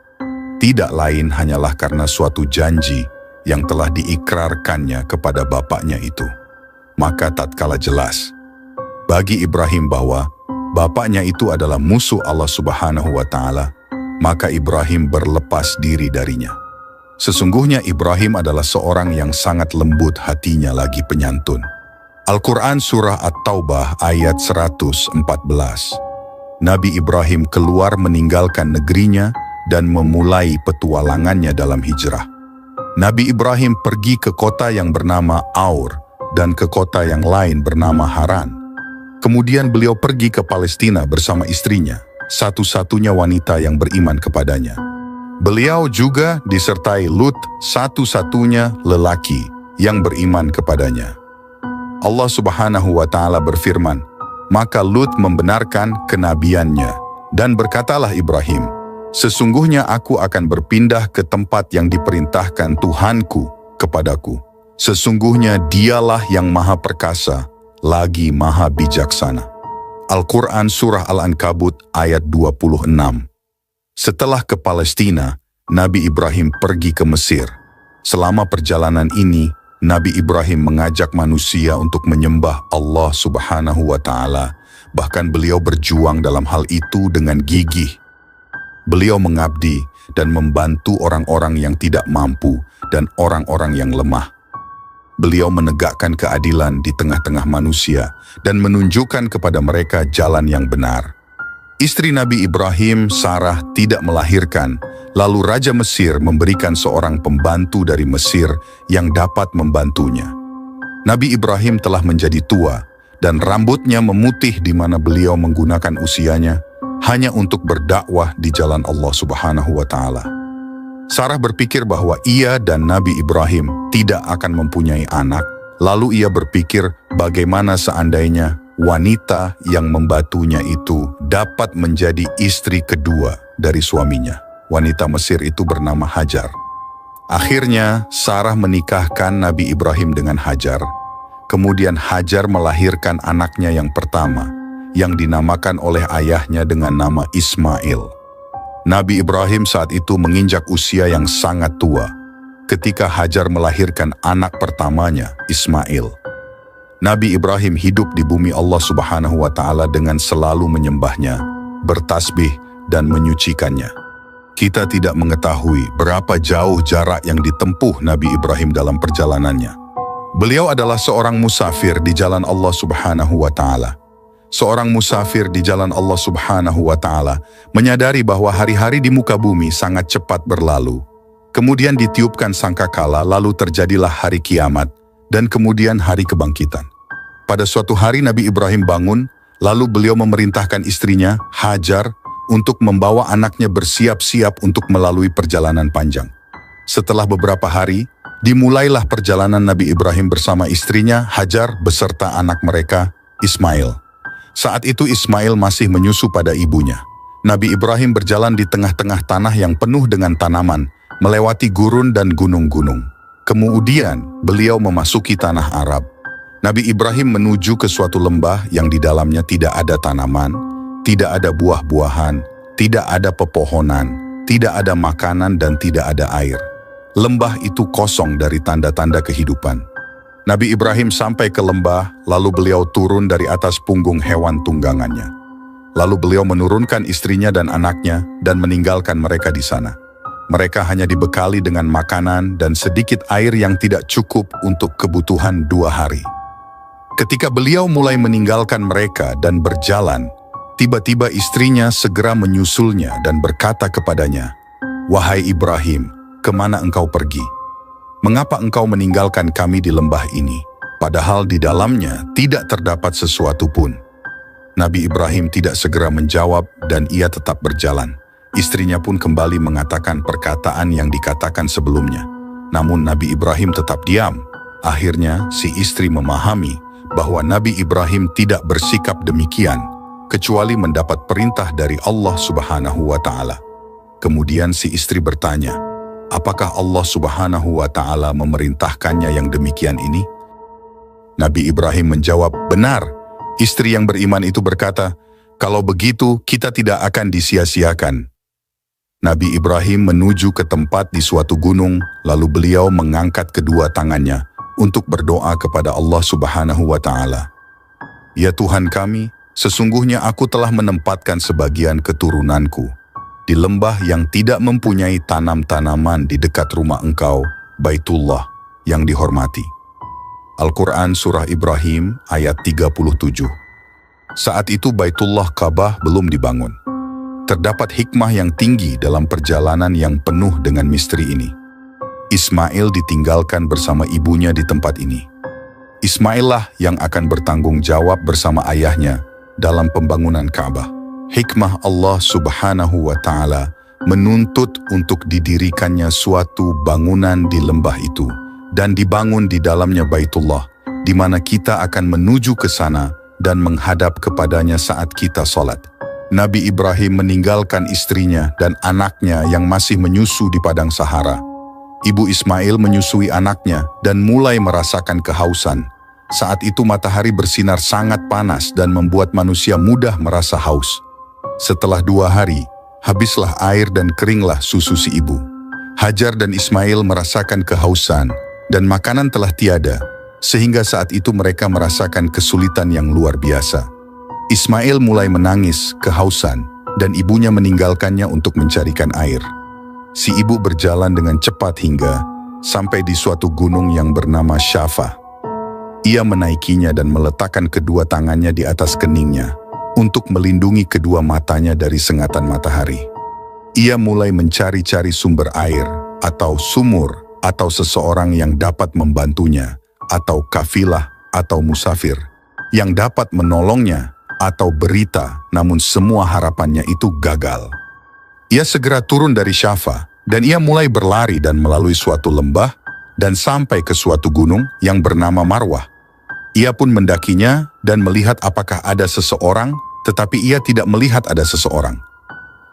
tidak lain hanyalah karena suatu janji yang telah diikrarkannya kepada bapaknya itu. Maka tatkala jelas bagi Ibrahim bahwa bapaknya itu adalah musuh Allah Subhanahu wa Ta'ala, maka Ibrahim berlepas diri darinya. Sesungguhnya Ibrahim adalah seorang yang sangat lembut hatinya lagi penyantun. Al-Quran Surah At-Taubah ayat 114. Nabi Ibrahim keluar meninggalkan negerinya dan memulai petualangannya dalam hijrah. Nabi Ibrahim pergi ke kota yang bernama Aur dan ke kota yang lain bernama Haran. Kemudian beliau pergi ke Palestina bersama istrinya, satu-satunya wanita yang beriman kepadanya. Beliau juga disertai Lut, satu-satunya lelaki yang beriman kepadanya. Allah Subhanahu wa Ta'ala berfirman, maka Lut membenarkan kenabiannya dan berkatalah Ibrahim, sesungguhnya aku akan berpindah ke tempat yang diperintahkan Tuhanku kepadaku. Sesungguhnya dialah yang maha perkasa, lagi maha bijaksana. Al-Quran Surah Al-Ankabut ayat 26. Setelah ke Palestina, Nabi Ibrahim pergi ke Mesir. Selama perjalanan ini, Nabi Ibrahim mengajak manusia untuk menyembah Allah Subhanahu wa Ta'ala. Bahkan beliau berjuang dalam hal itu dengan gigih. Beliau mengabdi dan membantu orang-orang yang tidak mampu dan orang-orang yang lemah. Beliau menegakkan keadilan di tengah-tengah manusia dan menunjukkan kepada mereka jalan yang benar. Istri Nabi Ibrahim, Sarah, tidak melahirkan, lalu Raja Mesir memberikan seorang pembantu dari Mesir yang dapat membantunya. Nabi Ibrahim telah menjadi tua dan rambutnya memutih di mana beliau menggunakan usianya hanya untuk berdakwah di jalan Allah Subhanahu wa Ta'ala. Sarah berpikir bahwa ia dan Nabi Ibrahim tidak akan mempunyai anak, lalu ia berpikir bagaimana seandainya wanita yang membantunya itu dapat menjadi istri kedua dari suaminya. Wanita Mesir itu bernama Hajar. Akhirnya Sarah menikahkan Nabi Ibrahim dengan Hajar. Kemudian Hajar melahirkan anaknya yang pertama, yang dinamakan oleh ayahnya dengan nama Ismail. Nabi Ibrahim saat itu menginjak usia yang sangat tua ketika Hajar melahirkan anak pertamanya, Ismail. Nabi Ibrahim hidup di bumi Allah Subhanahu wa Ta'ala dengan selalu menyembahnya, bertasbih dan menyucikannya. Kita tidak mengetahui berapa jauh jarak yang ditempuh Nabi Ibrahim dalam perjalanannya. Beliau adalah seorang musafir di jalan Allah Subhanahu wa Ta'ala. Seorang musafir di jalan Allah Subhanahu wa Ta'ala menyadari bahwa hari-hari di muka bumi sangat cepat berlalu. Kemudian ditiupkan sangkakala, lalu terjadilah hari kiamat dan kemudian hari kebangkitan. Pada suatu hari Nabi Ibrahim bangun, lalu beliau memerintahkan istrinya, Hajar, untuk membawa anaknya bersiap-siap untuk melalui perjalanan panjang. Setelah beberapa hari, dimulailah perjalanan Nabi Ibrahim bersama istrinya, Hajar, beserta anak mereka, Ismail. Saat itu Ismail masih menyusu pada ibunya. Nabi Ibrahim berjalan di tengah-tengah tanah yang penuh dengan tanaman, melewati gurun dan gunung-gunung. Kemudian, beliau memasuki tanah Arab. Nabi Ibrahim menuju ke suatu lembah yang di dalamnya tidak ada tanaman, tidak ada buah-buahan, tidak ada pepohonan, tidak ada makanan dan tidak ada air. Lembah itu kosong dari tanda-tanda kehidupan. Nabi Ibrahim sampai ke lembah, lalu beliau turun dari atas punggung hewan tunggangannya. Lalu beliau menurunkan istrinya dan anaknya dan meninggalkan mereka di sana. Mereka hanya dibekali dengan makanan dan sedikit air yang tidak cukup untuk kebutuhan 2 hari. Ketika beliau mulai meninggalkan mereka dan berjalan, tiba-tiba istrinya segera menyusulnya dan berkata kepadanya, "Wahai Ibrahim, kemana engkau pergi?" "Mengapa engkau meninggalkan kami di lembah ini, padahal di dalamnya tidak terdapat sesuatu pun?" Nabi Ibrahim tidak segera menjawab dan ia tetap berjalan. Istrinya pun kembali mengatakan perkataan yang dikatakan sebelumnya. Namun Nabi Ibrahim tetap diam. Akhirnya si istri memahami bahwa Nabi Ibrahim tidak bersikap demikian, kecuali mendapat perintah dari Allah Subhanahu wa Ta'ala. Kemudian si istri bertanya, apakah Allah Subhanahu wa Ta'ala memerintahkannya yang demikian ini? Nabi Ibrahim menjawab, benar. Istri yang beriman itu berkata, kalau begitu kita tidak akan disia-siakan. Nabi Ibrahim menuju ke tempat di suatu gunung, lalu beliau mengangkat kedua tangannya untuk berdoa kepada Allah Subhanahu wa Ta'ala. Ya Tuhan kami, sesungguhnya aku telah menempatkan sebagian keturunanku di lembah yang tidak mempunyai tanam-tanaman di dekat rumah Engkau, Baitullah, yang dihormati. Al-Quran Surah Ibrahim ayat 37. Saat itu Baitullah Ka'bah belum dibangun. Terdapat hikmah yang tinggi dalam perjalanan yang penuh dengan misteri ini. Ismail ditinggalkan bersama ibunya di tempat ini. Ismail lah yang akan bertanggung jawab bersama ayahnya dalam pembangunan Ka'bah. Hikmah Allah Subhanahu wa Ta'ala menuntut untuk didirikannya suatu bangunan di lembah itu dan dibangun di dalamnya Baitullah, di mana kita akan menuju ke sana dan menghadap kepadanya saat kita sholat. Nabi Ibrahim meninggalkan istrinya dan anaknya yang masih menyusu di padang Sahara. Ibu Ismail menyusui anaknya dan mulai merasakan kehausan. Saat itu matahari bersinar sangat panas dan membuat manusia mudah merasa haus. Setelah 2 hari, habislah air dan keringlah susu si ibu. Hajar dan Ismail merasakan kehausan dan makanan telah tiada, sehingga saat itu mereka merasakan kesulitan yang luar biasa. Ismail mulai menangis kehausan dan ibunya meninggalkannya untuk mencarikan air. Si ibu berjalan dengan cepat hingga sampai di suatu gunung yang bernama Syafa. Ia menaikinya dan meletakkan kedua tangannya di atas keningnya untuk melindungi kedua matanya dari sengatan matahari. Ia mulai mencari-cari sumber air atau sumur atau seseorang yang dapat membantunya atau kafilah atau musafir yang dapat menolongnya atau berita, namun semua harapannya itu gagal. Ia segera turun dari Syafa dan ia mulai berlari dan melalui suatu lembah dan sampai ke suatu gunung yang bernama Marwah. Ia pun mendakinya dan melihat apakah ada seseorang, tetapi ia tidak melihat ada seseorang.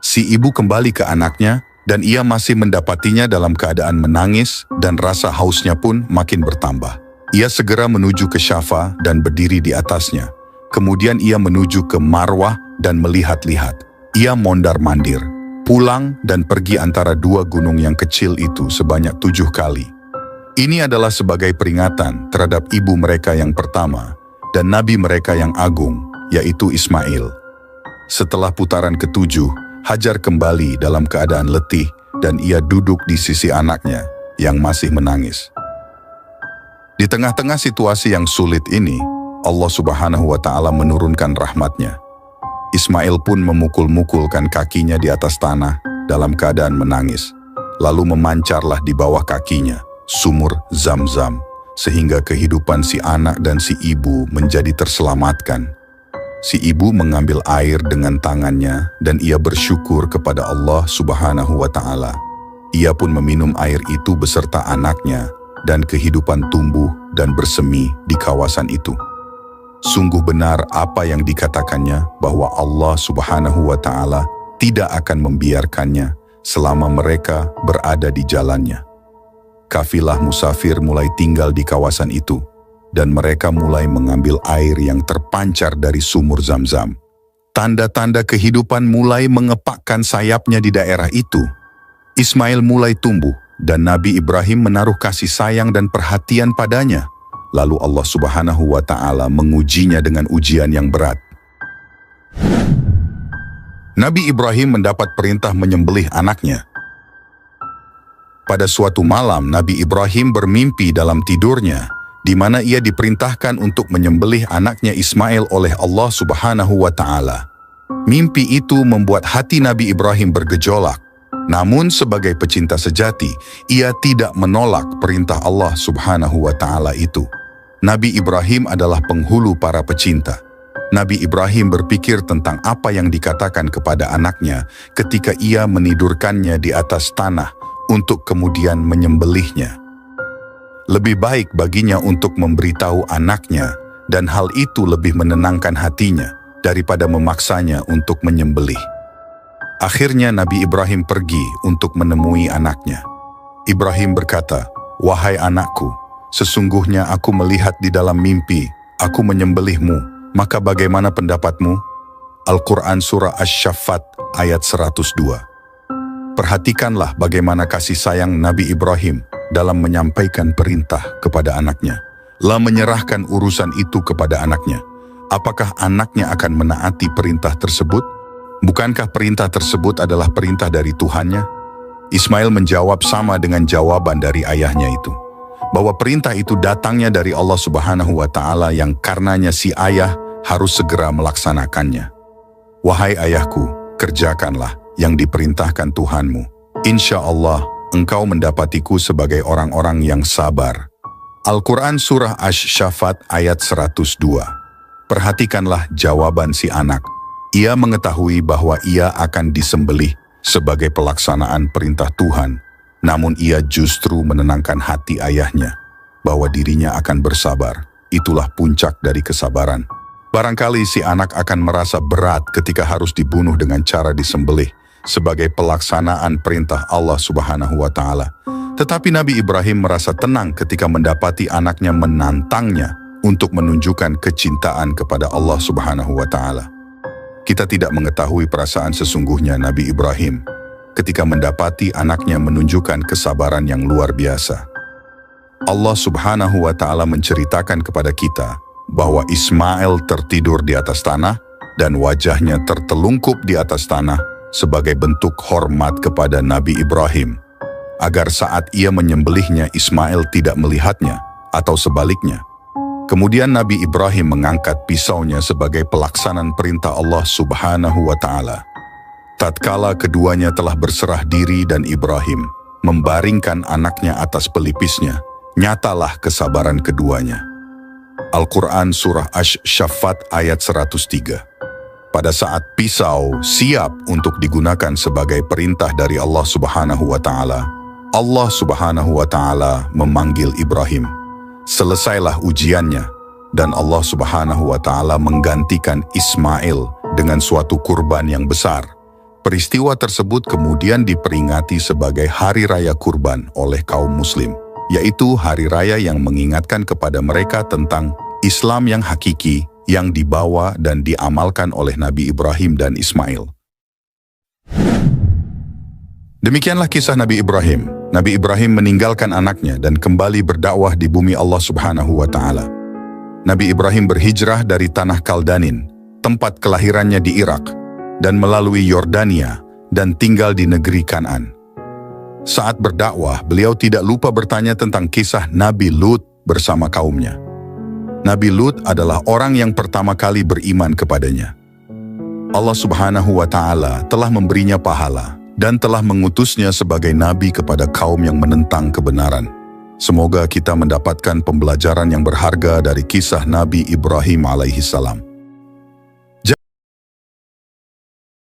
Si ibu kembali ke anaknya dan ia masih mendapatinya dalam keadaan menangis dan rasa hausnya pun makin bertambah. Ia segera menuju ke Syafa dan berdiri di atasnya. Kemudian ia menuju ke Marwah dan melihat-lihat. Ia mondar-mandir, pulang dan pergi antara 2 gunung yang kecil itu sebanyak 7 kali. Ini adalah sebagai peringatan terhadap ibu mereka yang pertama dan nabi mereka yang agung, yaitu Ismail. Setelah putaran ke-7, Hajar kembali dalam keadaan letih dan ia duduk di sisi anaknya yang masih menangis. Di tengah-tengah situasi yang sulit ini, Allah Subhanahu wa Ta'ala menurunkan rahmatnya. Ismail pun memukul-mukulkan kakinya di atas tanah dalam keadaan menangis. Lalu memancarlah di bawah kakinya sumur Zam-Zam, sehingga kehidupan si anak dan si ibu menjadi terselamatkan. Si ibu mengambil air dengan tangannya dan ia bersyukur kepada Allah Subhanahu wa Ta'ala. Ia pun meminum air itu beserta anaknya dan kehidupan tumbuh dan bersemi di kawasan itu. Sungguh benar apa yang dikatakannya bahwa Allah Subhanahu wa Ta'ala tidak akan membiarkannya selama mereka berada di jalannya. Kafilah musafir mulai tinggal di kawasan itu dan mereka mulai mengambil air yang terpancar dari sumur Zam-Zam. Tanda-tanda kehidupan mulai mengepakkan sayapnya di daerah itu. Ismail mulai tumbuh dan Nabi Ibrahim menaruh kasih sayang dan perhatian padanya. Lalu Allah Subhanahu wa Ta'ala mengujinya dengan ujian yang berat. Nabi Ibrahim mendapat perintah menyembelih anaknya. Pada suatu malam, Nabi Ibrahim bermimpi dalam tidurnya, di mana ia diperintahkan untuk menyembelih anaknya Ismail oleh Allah Subhanahu wa Ta'ala. Mimpi itu membuat hati Nabi Ibrahim bergejolak. Namun sebagai pecinta sejati, ia tidak menolak perintah Allah Subhanahu wa Ta'ala itu. Nabi Ibrahim adalah penghulu para pecinta. Nabi Ibrahim berpikir tentang apa yang dikatakan kepada anaknya ketika ia menidurkannya di atas tanah untuk kemudian menyembelihnya. Lebih baik baginya untuk memberitahu anaknya, dan hal itu lebih menenangkan hatinya daripada memaksanya untuk menyembelih. Akhirnya Nabi Ibrahim pergi untuk menemui anaknya. Ibrahim berkata, "Wahai anakku, sesungguhnya aku melihat di dalam mimpi, aku menyembelihmu, maka bagaimana pendapatmu?" Al-Quran Surah Asy-Syaffat ayat 102. Perhatikanlah bagaimana kasih sayang Nabi Ibrahim dalam menyampaikan perintah kepada anaknya. Lah menyerahkan urusan itu kepada anaknya. Apakah anaknya akan menaati perintah tersebut? Bukankah perintah tersebut adalah perintah dari Tuhannya? Ismail menjawab sama dengan jawaban dari ayahnya itu, bahwa perintah itu datangnya dari Allah Subhanahu wa Ta'ala yang karenanya si ayah harus segera melaksanakannya. Wahai ayahku, kerjakanlah yang diperintahkan Tuhanmu. Insya Allah, engkau mendapatiku sebagai orang-orang yang sabar. Al-Quran Surah Asy-Syaffat ayat 102. Perhatikanlah jawaban si anak. Ia mengetahui bahwa ia akan disembelih sebagai pelaksanaan perintah Tuhan, namun ia justru menenangkan hati ayahnya bahwa dirinya akan bersabar. Itulah puncak dari kesabaran. Barangkali si anak akan merasa berat ketika harus dibunuh dengan cara disembelih sebagai pelaksanaan perintah Allah Subhanahu wa Ta'ala. Tetapi Nabi Ibrahim merasa tenang ketika mendapati anaknya menantangnya untuk menunjukkan kecintaan kepada Allah Subhanahu wa Ta'ala. Kita tidak mengetahui perasaan sesungguhnya Nabi Ibrahim ketika mendapati anaknya menunjukkan kesabaran yang luar biasa. Allah Subhanahu wa Ta'ala menceritakan kepada kita bahwa Ismail tertidur di atas tanah dan wajahnya tertelungkup di atas tanah sebagai bentuk hormat kepada Nabi Ibrahim, agar saat ia menyembelihnya Ismail tidak melihatnya atau sebaliknya. Kemudian Nabi Ibrahim mengangkat pisaunya sebagai pelaksanaan perintah Allah Subhanahu wa Ta'ala. Tatkala keduanya telah berserah diri dan Ibrahim membaringkan anaknya atas pelipisnya, nyatalah kesabaran keduanya. Al-Quran Surah Asy-Syaffat ayat 103. Pada saat pisau siap untuk digunakan sebagai perintah dari Allah Subhanahu wa Ta'ala, Allah Subhanahu wa Ta'ala memanggil Ibrahim. Selesailah ujiannya, dan Allah Subhanahu wa Ta'ala menggantikan Ismail dengan suatu kurban yang besar. Peristiwa tersebut kemudian diperingati sebagai Hari Raya Kurban oleh kaum Muslim, yaitu hari raya yang mengingatkan kepada mereka tentang Islam yang hakiki yang dibawa dan diamalkan oleh Nabi Ibrahim dan Ismail. Demikianlah kisah Nabi Ibrahim. Nabi Ibrahim meninggalkan anaknya dan kembali berdakwah di bumi Allah Subhanahu wa Ta'ala. Nabi Ibrahim berhijrah dari tanah Kaldanin, tempat kelahirannya di Irak, dan melalui Yordania dan tinggal di negeri Kan'an. Saat berdakwah, beliau tidak lupa bertanya tentang kisah Nabi Lut bersama kaumnya. Nabi Lut adalah orang yang pertama kali beriman kepadanya. Allah Subhanahu wa Ta'ala telah memberinya pahala dan telah mengutusnya sebagai nabi kepada kaum yang menentang kebenaran. Semoga kita mendapatkan pembelajaran yang berharga dari kisah Nabi Ibrahim alaihissalam.